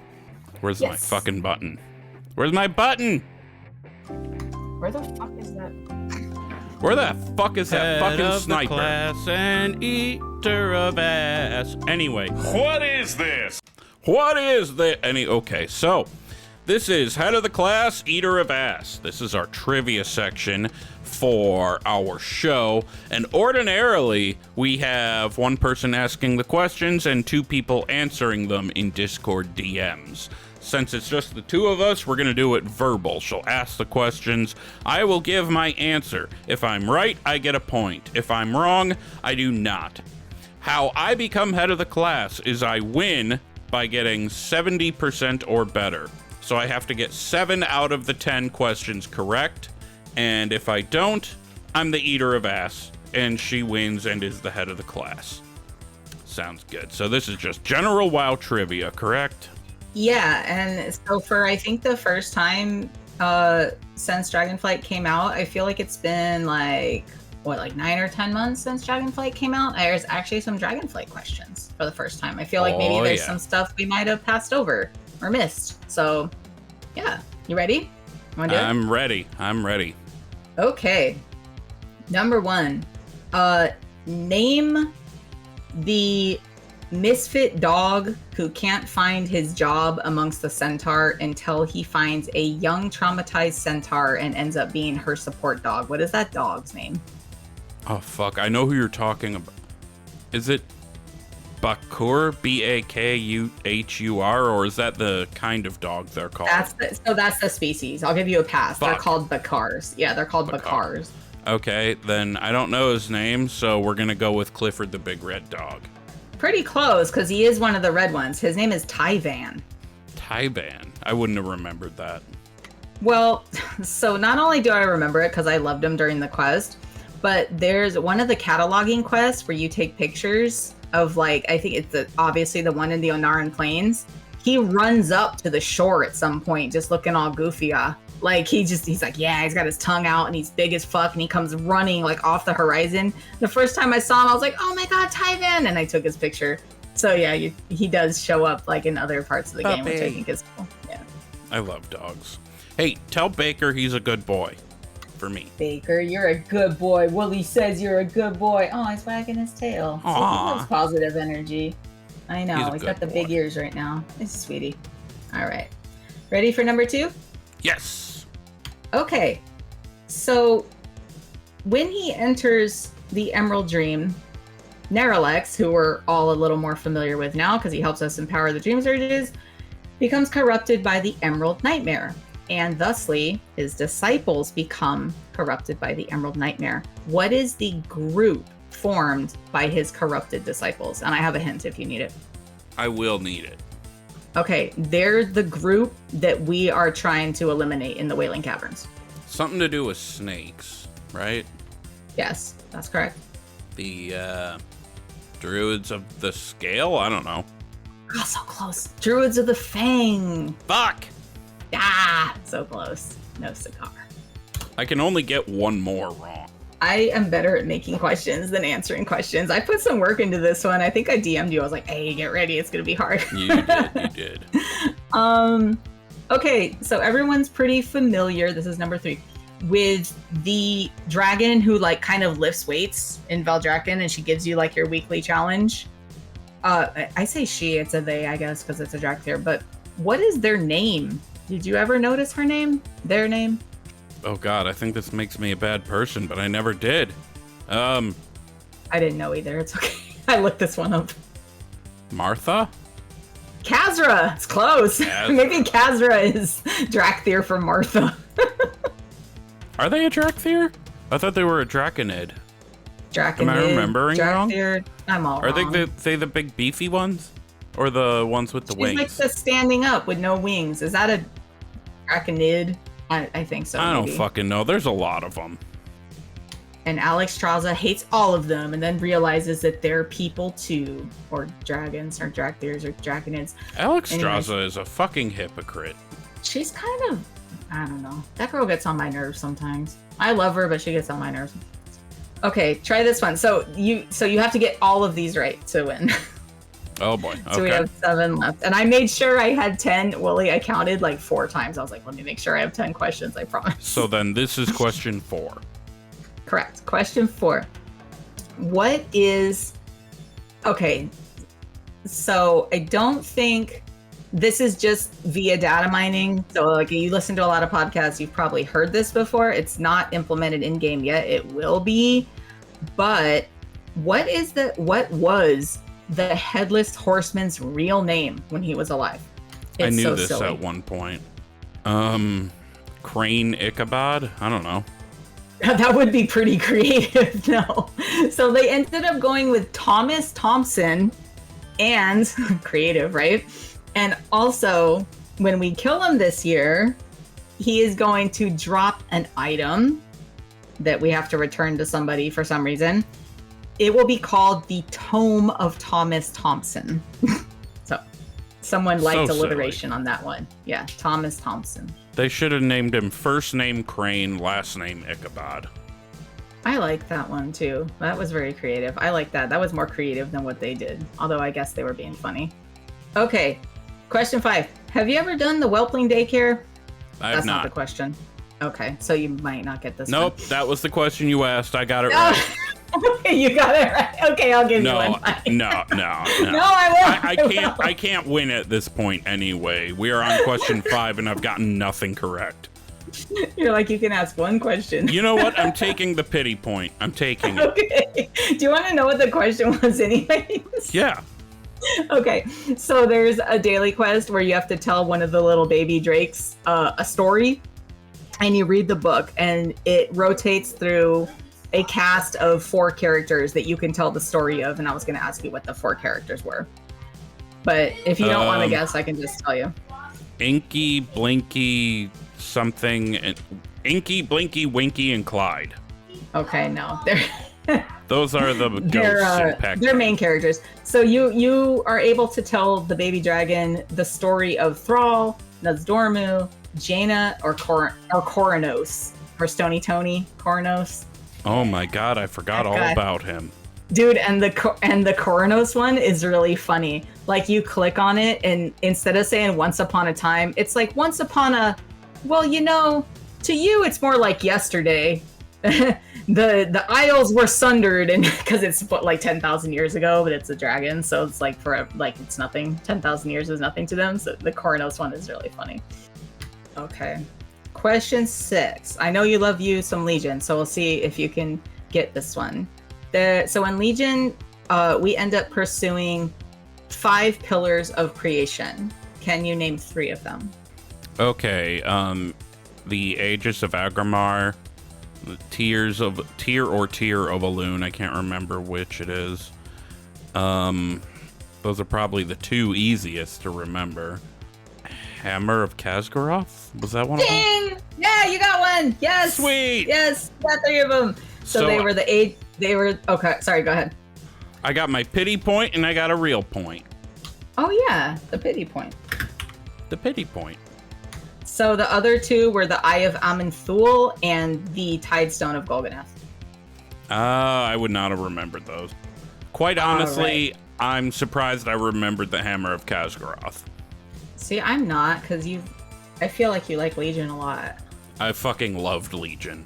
Where's my fucking button? Where's my button? Where the fuck is that? Where the fuck is that fucking sniper? Class and eater of ass. Anyway. What is this? What is the okay, so this is head of the class, eater of ass. This is our trivia section for our show, and ordinarily we have one person asking the questions and two people answering them in Discord DMs. Since it's just the two of us, we're gonna do it verbal. She'll ask the questions, I will give my answer. If I'm right, I get a point. If I'm wrong, I do not. How I become head of the class is I win by getting 70% or better. So I have to get 7 out of the 10 questions correct, and if I don't, I'm the eater of ass, and she wins and is the head of the class. Sounds good. So this is just general WoW trivia, correct? Yeah, and so for I think the first time since Dragonflight came out, I feel like it's been like 9 or 10 months since Dragonflight came out. There's actually some Dragonflight questions for the first time. I feel like maybe there's some stuff we might have passed over or missed. So yeah, you ready? Want to do it? I'm ready. Okay. Number 1, name the misfit dog who can't find his job amongst the centaur until he finds a young traumatized centaur and ends up being her support dog. What is that dog's name? Oh fuck, I know who you're talking about. Is it Bakur? Bakuhur? Or is that the kind of dog they're called? That's the species. I'll give you a pass. They're called Bakars. Yeah, they're called Bakars. Okay, then I don't know his name, so we're gonna go with Clifford the Big Red Dog. Pretty close, because he is one of the red ones. His name is Tyvan. Tyvan? I wouldn't have remembered that. Well, so not only do I remember it because I loved him during the quest, but there's one of the cataloging quests where you take pictures of, like, I think it's obviously the one in the Onaran Plains. He runs up to the shore at some point just looking all goofy. Like, he's like, yeah, he's got his tongue out and he's big as fuck and he comes running, like, off the horizon. The first time I saw him, I was like, oh my god, Tyvan! And I took his picture. So yeah, he does show up, like, in other parts of the game, which I think is cool. Yeah. I love dogs. Hey, tell Baker he's a good boy. For me. Baker, you're a good boy. Willie says you're a good boy. Oh, he's wagging his tail. See, he loves positive energy. I know. He's got the big ears right now. It's a sweetie. All right. Ready for number 2? Yes. Okay. So when he enters the Emerald Dream, Neralex, who we're all a little more familiar with now because he helps us empower the Dream Surges, becomes corrupted by the Emerald Nightmare. And thusly, his disciples become corrupted by the Emerald Nightmare. What is the group formed by his corrupted disciples. And I have a hint if you need it. I will need it. Okay, they're the group that we are trying to eliminate in the Wailing Caverns. Something to do with snakes, right? Yes, that's correct. The Druids of the Scale? I don't know. Oh, so close. Druids of the Fang. Fuck! Ah, so close. No cigar. I can only get one more wrong. I am better at making questions than answering questions. I put some work into this one. I think I DM'd you. I was like, hey, get ready. It's going to be hard. You did. Okay, so everyone's pretty familiar. This is number 3. With the dragon who like kind of lifts weights in Valdrakken, and she gives you like your weekly challenge. I say she, it's a they, I guess, because it's a Drakthir. But what is their name? Did you ever notice her name? Their name? Oh god, I think this makes me a bad person, but I never did. I didn't know either. It's okay. I looked this one up. Martha? Khazra! It's close. Khazra. Maybe Khazra is Drakthir for Martha. Are they a Drakthir? I thought they were a Draconid. Draconid. Am I remembering Drakthir. wrong? I'm all Are wrong. they the big beefy ones? Or the ones with the She's wings? like the standing up with no wings. Is that a Draconid? I think so. I don't maybe. fucking know. There's a lot of them. And Alex Traza hates all of them and then realizes that they're people too. Or dragons, or Drakthirs, or Draconids. Alex Anyways. Straza is a fucking hypocrite. She's kind of, I don't know. That girl gets on my nerves sometimes. I love her, but she gets on my nerves. Okay, try this one. So you have to get all of these right to win. Oh boy. Okay. So we have 7 left. And I made sure I had 10. Willie, I counted like 4 times. I was like, let me make sure I have 10 questions, I promise. So then this is question 4. Correct. Question 4. What is... Okay, so I don't think this is just via data mining. So like you listen to a lot of podcasts, you've probably heard this before. It's not implemented in-game yet. It will be. But what was the Headless Horseman's real name when he was alive? I knew so this silly. at one point. Crane Ichabod? I don't know. That would be pretty creative, no. So they ended up going with Thomas Thompson and creative, right? And also, when we kill him this year, he is going to drop an item that we have to return to somebody for some reason. It will be called the Tome of Thomas Thompson. So someone liked So alliteration on that one. Yeah, Thomas Thompson. They should have named him first name Crane, last name Ichabod. I like that one too. That was very creative. I like that. That was more creative than what they did. Although I guess they were being funny. Okay, question 5. Have you ever done the whelpling daycare? I've That's not the question. Okay, so you might not get this Nope, one. that was the question you asked. I got it right. Okay, you got it right. Okay, I'll give you one. No, No, I won't. I can't win at this point anyway. We are on question 5 and I've gotten nothing correct. You're like, you can ask one question. You know what? I'm taking the pity point. I'm taking it. Okay. Do you want to know what the question was anyways? Yeah. Okay, so there's a daily quest where you have to tell one of the little baby drakes a story, and you read the book, and it rotates through a cast of 4 characters that you can tell the story of, and I was going to ask you what the 4 characters were. But if you don't want to guess, I can just tell you. Inky, Blinky, something. Inky, Blinky, Winky, and Clyde. Okay, no. Those are the ghosts in Pac-Man. They're main characters. So you are able to tell the baby dragon the story of Thrall, Nazdormu, Jaina, or Coronos, or Stony Tony Coronos. Oh my god, I forgot all about him. Dude, and the Coronos one is really funny. Like you click on it, and instead of saying once upon a time, it's like once upon a, well, you know, to you it's more like yesterday. the isles were sundered, and because it's like 10,000 years ago, but it's a dragon, so it's like it's nothing. 10,000 years is nothing to them. So the Coronos one is really funny. Okay, question 6. I know you love some Legion, so we'll see if you can get this one. So in Legion, we end up pursuing 5 pillars of creation. Can you name 3 of them? Okay, the Aegis of Agrimar, The tier of a loon. I can't remember which it is. Those are probably the two easiest to remember. Hammer of Kazgaroth? Was that one of them? Ding! Yeah, you got one. Yes. Sweet. Yes, got 3 of them. So they were the 8. They were okay. Sorry, go ahead. I got my pity point and I got a real point. Oh yeah, the pity point. The pity point. So the other 2 were the Eye of Aman'Thul and the Tidestone of Golganath. I would not have remembered those. Quite honestly, right. I'm surprised I remembered the Hammer of Kazgaroth. See, I'm not, because I feel like you like Legion a lot. I fucking loved Legion.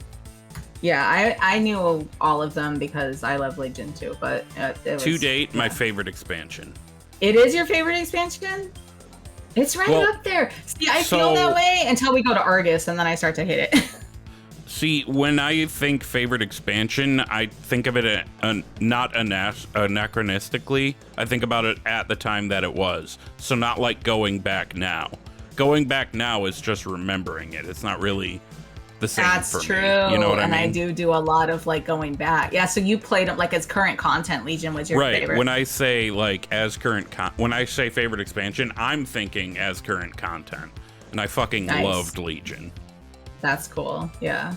Yeah, I knew all of them because I love Legion too, but it was, to date, my favorite expansion. It is your favorite expansion? It's right up there. See, I feel that way until we go to Argus, and then I start to hate it. See, when I think favorite expansion, I think of it not anachronistically. I think about it at the time that it was. So not like going back now. Going back now is just remembering it. It's not really the same for me. That's true. You know what I mean? And I do a lot of like going back. Yeah, so you played them like as current content. Legion was your favorite. Right. When I say like as current when I say favorite expansion, I'm thinking as current content. And I fucking loved Legion. That's cool. Yeah.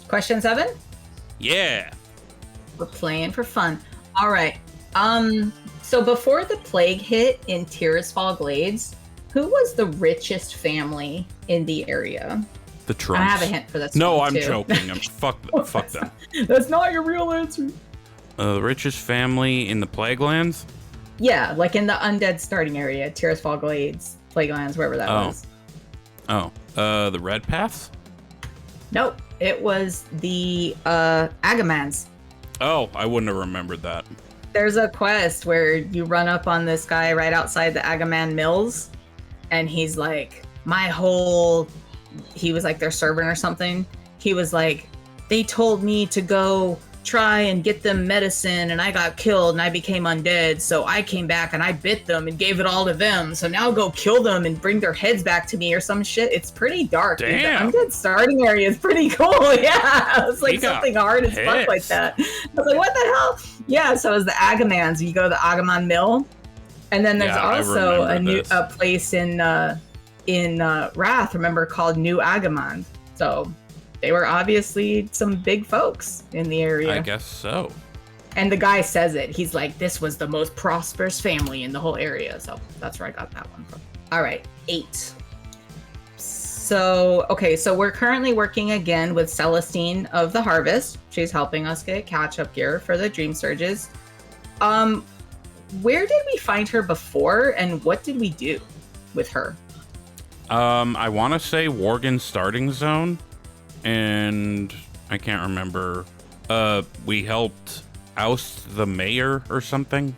Question 7? Yeah. We're playing for fun. All right. So before the plague hit in Tirisfal Glades, who was the richest family in the area? The Trumps. I have a hint for this. No, I'm joking. Fuck them. That's not your real answer. The richest family in the Plaguelands? Yeah, like in the undead starting area, Tirisfal Glades, Plaguelands, wherever that was. The Red Paths? Nope. It was the Agamans. Oh, I wouldn't have remembered that. There's a quest where you run up on this guy right outside the Agaman Mills, and he's like, he was like their servant or something. He was like, they told me to go try and get them medicine, and I got killed and I became undead, so I came back and I bit them and gave it all to them, so now go kill them and bring their heads back to me or some shit. It's pretty dark. Damn. The undead starting area is pretty cool. Yeah, it's like something hard as fuck like that. I was like, what the hell? Yeah, so it's the Agamans. You go to the Agaman Mill, and then there's also a place in Wrath, remember, called New Agamand. So they were obviously some big folks in the area. I guess so. And the guy says it. He's like, this was the most prosperous family in the whole area. So that's where I got that one from. All right, 8. So we're currently working again with Celestine of the Harvest. She's helping us get catch-up gear for the Dream Surges. Where did we find her before, and what did we do with her? I want to say Worgen Starting Zone. And I can't remember. We helped oust the mayor or something.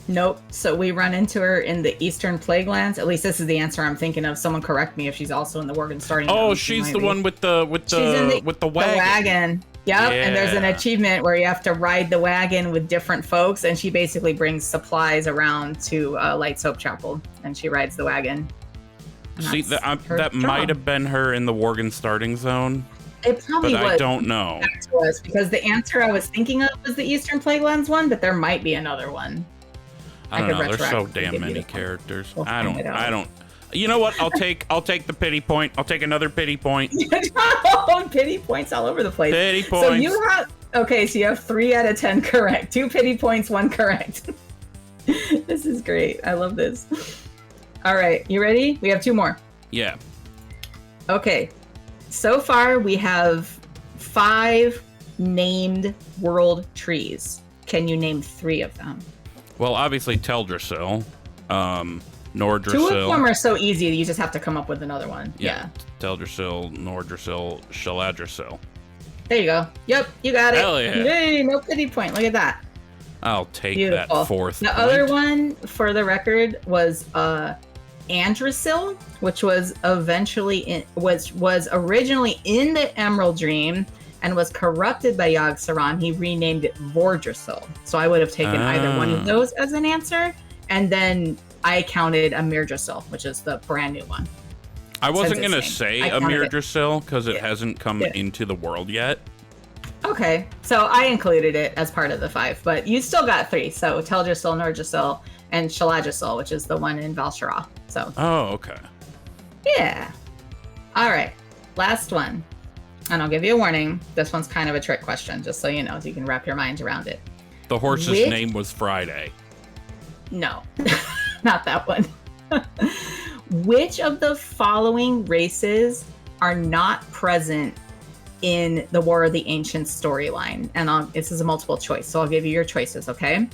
Nope. So we run into her in the Eastern Plaguelands. At least this is the answer I'm thinking of. Someone correct me if she's also in the Worgen Starting Zone. Oh, she's the one with the wagon. The wagon. Yep. Yeah. And there's an achievement where you have to ride the wagon with different folks, and she basically brings supplies around to Light Soap Chapel, and she rides the wagon. See, that might have been her in the Worgen Starting Zone. It probably was. I don't know. Because the answer I was thinking of was the Eastern Plaguelands one, but there might be another one. I don't know. There's so damn many characters. I don't. You know what? I'll take the pity point. I'll take another pity point. Pity points all over the place. Pity points. So you have 3 out of 10 correct. 2 pity points, 1 correct. This is great. I love this. All right, you ready? We have 2 more. Yeah. Okay. So far, we have 5 named world trees. Can you name 3 of them? Well, obviously Teldrassil, Nordrassil. 2 of them are so easy that you just have to come up with another one. Yeah. Teldrassil, Nordrassil, Shaladrassil. There you go. Yep, you got it. Hell yeah. Yay, no pity point. Look at that. I'll take Beautiful. that 4th The point. other one, for the record, was Andrassil, which was was originally in the Emerald Dream and was corrupted by Yogg-Saron. He renamed it Vordrassil. So I would have taken either one of those as an answer, and then I counted a Mirdrassil, which is the brand new one. I wasn't its gonna name. say I a counted it. Myrdrasil because it hasn't come Yeah. into the world yet. Okay, so I included it as part of the 5, but you still got 3. So Teldrassil, Nurdrassil, and Shaladrassil, which is the one in Valshara. So Oh, okay. yeah. All right, last one, and I'll give you a warning. This one's kind of a trick question, just so you know, so you can wrap your mind around it. The horse's Which- name was Friday. No, not that one. Which of the following races are not present in the War of the Ancients storyline? And this is a multiple choice, so I'll give you your choices, okay?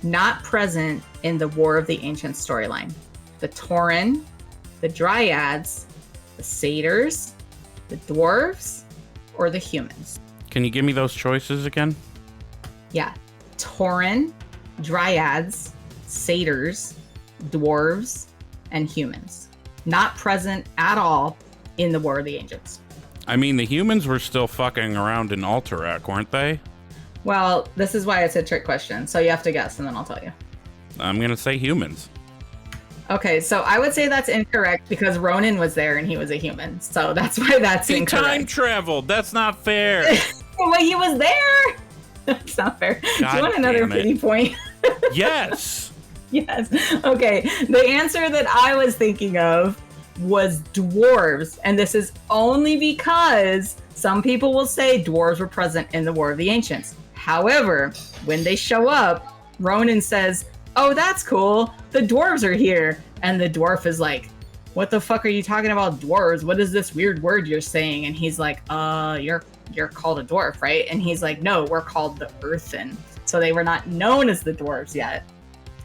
Not present in the War of the Ancients storyline. The Tauren, the Dryads, the Satyrs, the Dwarves, or the humans? Can you give me those choices again? Yeah. Tauren, Dryads, Satyrs, Dwarves, and humans. Not present at all in the War of the Ancients. I mean, the humans were still fucking around in Alterac, weren't they? Well, this is why it's a trick question, so you have to guess, and then I'll tell you. I'm gonna say humans. Okay, so I would say that's incorrect because Ronan was there and he was a human, so that's why that's He incorrect. time traveled. That's not fair. Well, he was there. That's not fair. Do God you want another damn it. pity point? Yes. Yes. Okay. The answer that I was thinking of was dwarves, and this is only because some people will say dwarves were present in the War of the Ancients. However, when they show up, Ronan says, "Oh, that's cool. The dwarves are here." And the dwarf is like, "What the fuck are you talking about, dwarves? What is this weird word you're saying?" And he's like, you're called a dwarf, right?" And he's like, "No, we're called the Earthen." So they were not known as the dwarves yet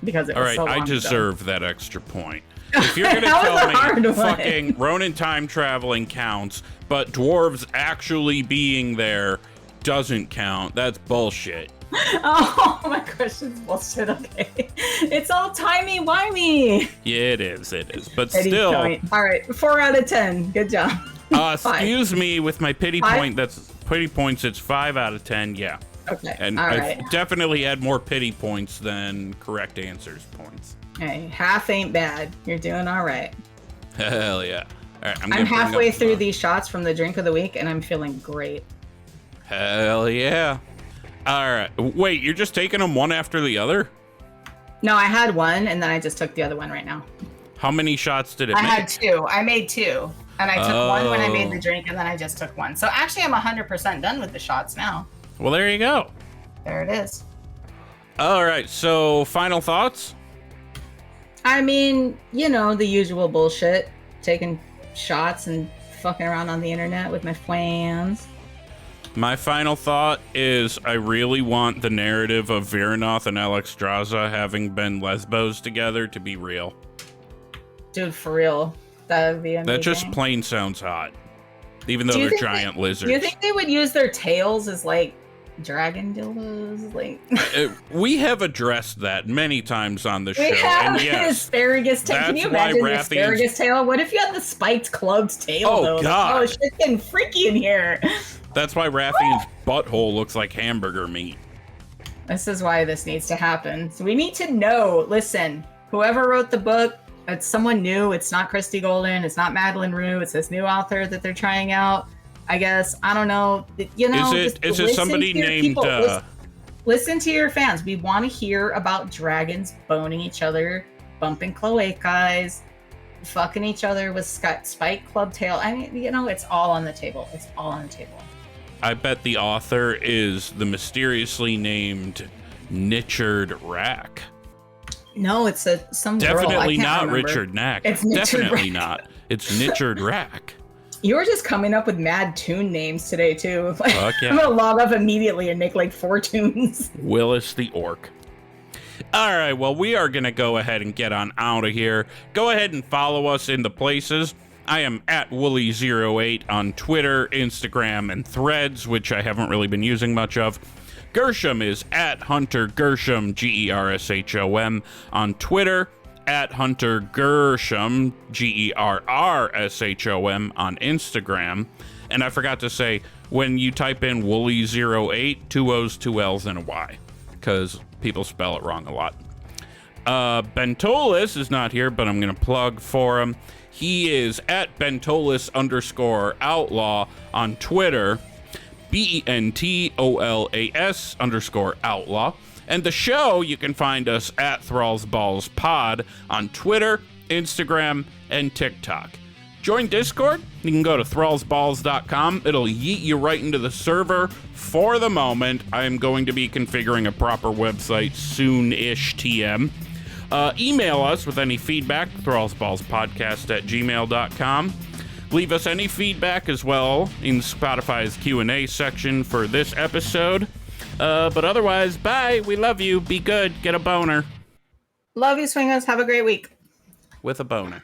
because it All was right, so long I ago. deserve that extra point. If you're gonna That was a tell hard me one. fucking Ronin time traveling counts, but dwarves actually being there doesn't count, that's bullshit. Oh, my question's bullshit. Okay, it's all timey-wimey. Yeah, it is. But Eddie still, point. All right, 4 out of 10. Good job. excuse me, with my pity Five? point, that's pity points, it's 5 out of 10, yeah. Okay, And all I right. definitely had more pity points than correct answers points. Hey, half ain't bad. You're doing all right. Hell yeah. All right, I'm gonna bring halfway up- through these shots from the drink of the week, and I'm feeling great. Hell yeah. All right. Wait, you're just taking them one after the other? No, I had one, and then I just took the other one right now. How many shots did it I make? had 2. I made 2. And I took one when I made the Oh. drink, and then I just took one. So actually, I'm 100% done with the shots now. Well, there you go. There it is. All right. So, final thoughts? I mean, you know, the usual bullshit. Taking shots and fucking around on the internet with my friends. My final thought is I really want the narrative of Viranoth and Alexstrasza having been lesbos together to be real. Dude, for real. That would be amazing. That just plain sounds hot. Even though Do you they're think giant Do lizards. you think they would use their tails as, like, dragon dildos? Like, We have addressed that many times on the show. we have And an yes, asparagus tail. Can that's you why imagine the Rathian's- asparagus tail? What if you had the spiked clubbed tail, Oh, though? Like, God. oh, shit's getting freaky in here. that's why Rathian's butthole looks like hamburger meat. This is why this needs to happen. So we need to know. Listen, whoever wrote the book, it's someone new. It's not Christy Golden. It's not Madeline Rue. It's this new author that they're trying out. I guess. I don't know. You know, Is it listen somebody to your named people. Listen to your fans. We want to hear about dragons boning each other, bumping cloacas, fucking each other with spike club tail. I mean, you know, it's all on the table. It's all on the table. I bet the author is the mysteriously named Nichard Rack. No, it's some girl. I Definitely can't not remember. Richard Knack. It's Nichard Definitely Rack. not. It's Nichard Rack. You were just coming up with mad tune names today too. Like, Fuck yeah. I'm gonna log off immediately and make like 4 tunes. Willis the Orc. All right, well, we are going to go ahead and get on out of here. Go ahead and follow us in the places. I am at Wooly08 on Twitter, Instagram, and Threads, which I haven't really been using much of. Gershom is at Hunter Gershom, Gershom, on Twitter, at Hunter Gershom, Gerrshom, on Instagram. And I forgot to say, when you type in Wooly08, 2 O's, 2 L's, and a Y, because people spell it wrong a lot. Bentolis is not here, but I'm going to plug for him. He is at Bentolas_outlaw on Twitter, BENTOLAS_outlaw. And the show, you can find us at Thrall's Balls Pod on Twitter, Instagram, and TikTok. Join Discord. You can go to thrallsballs.com. It'll yeet you right into the server. For the moment, I'm going to be configuring a proper website soon-ish TM. Email us with any feedback, thrallsballspodcast@gmail.com. Leave us any feedback as well in Spotify's Q&A section for this episode. But otherwise, bye. We love you. Be good. Get a boner. Love you, swingers. Have a great week. With a boner.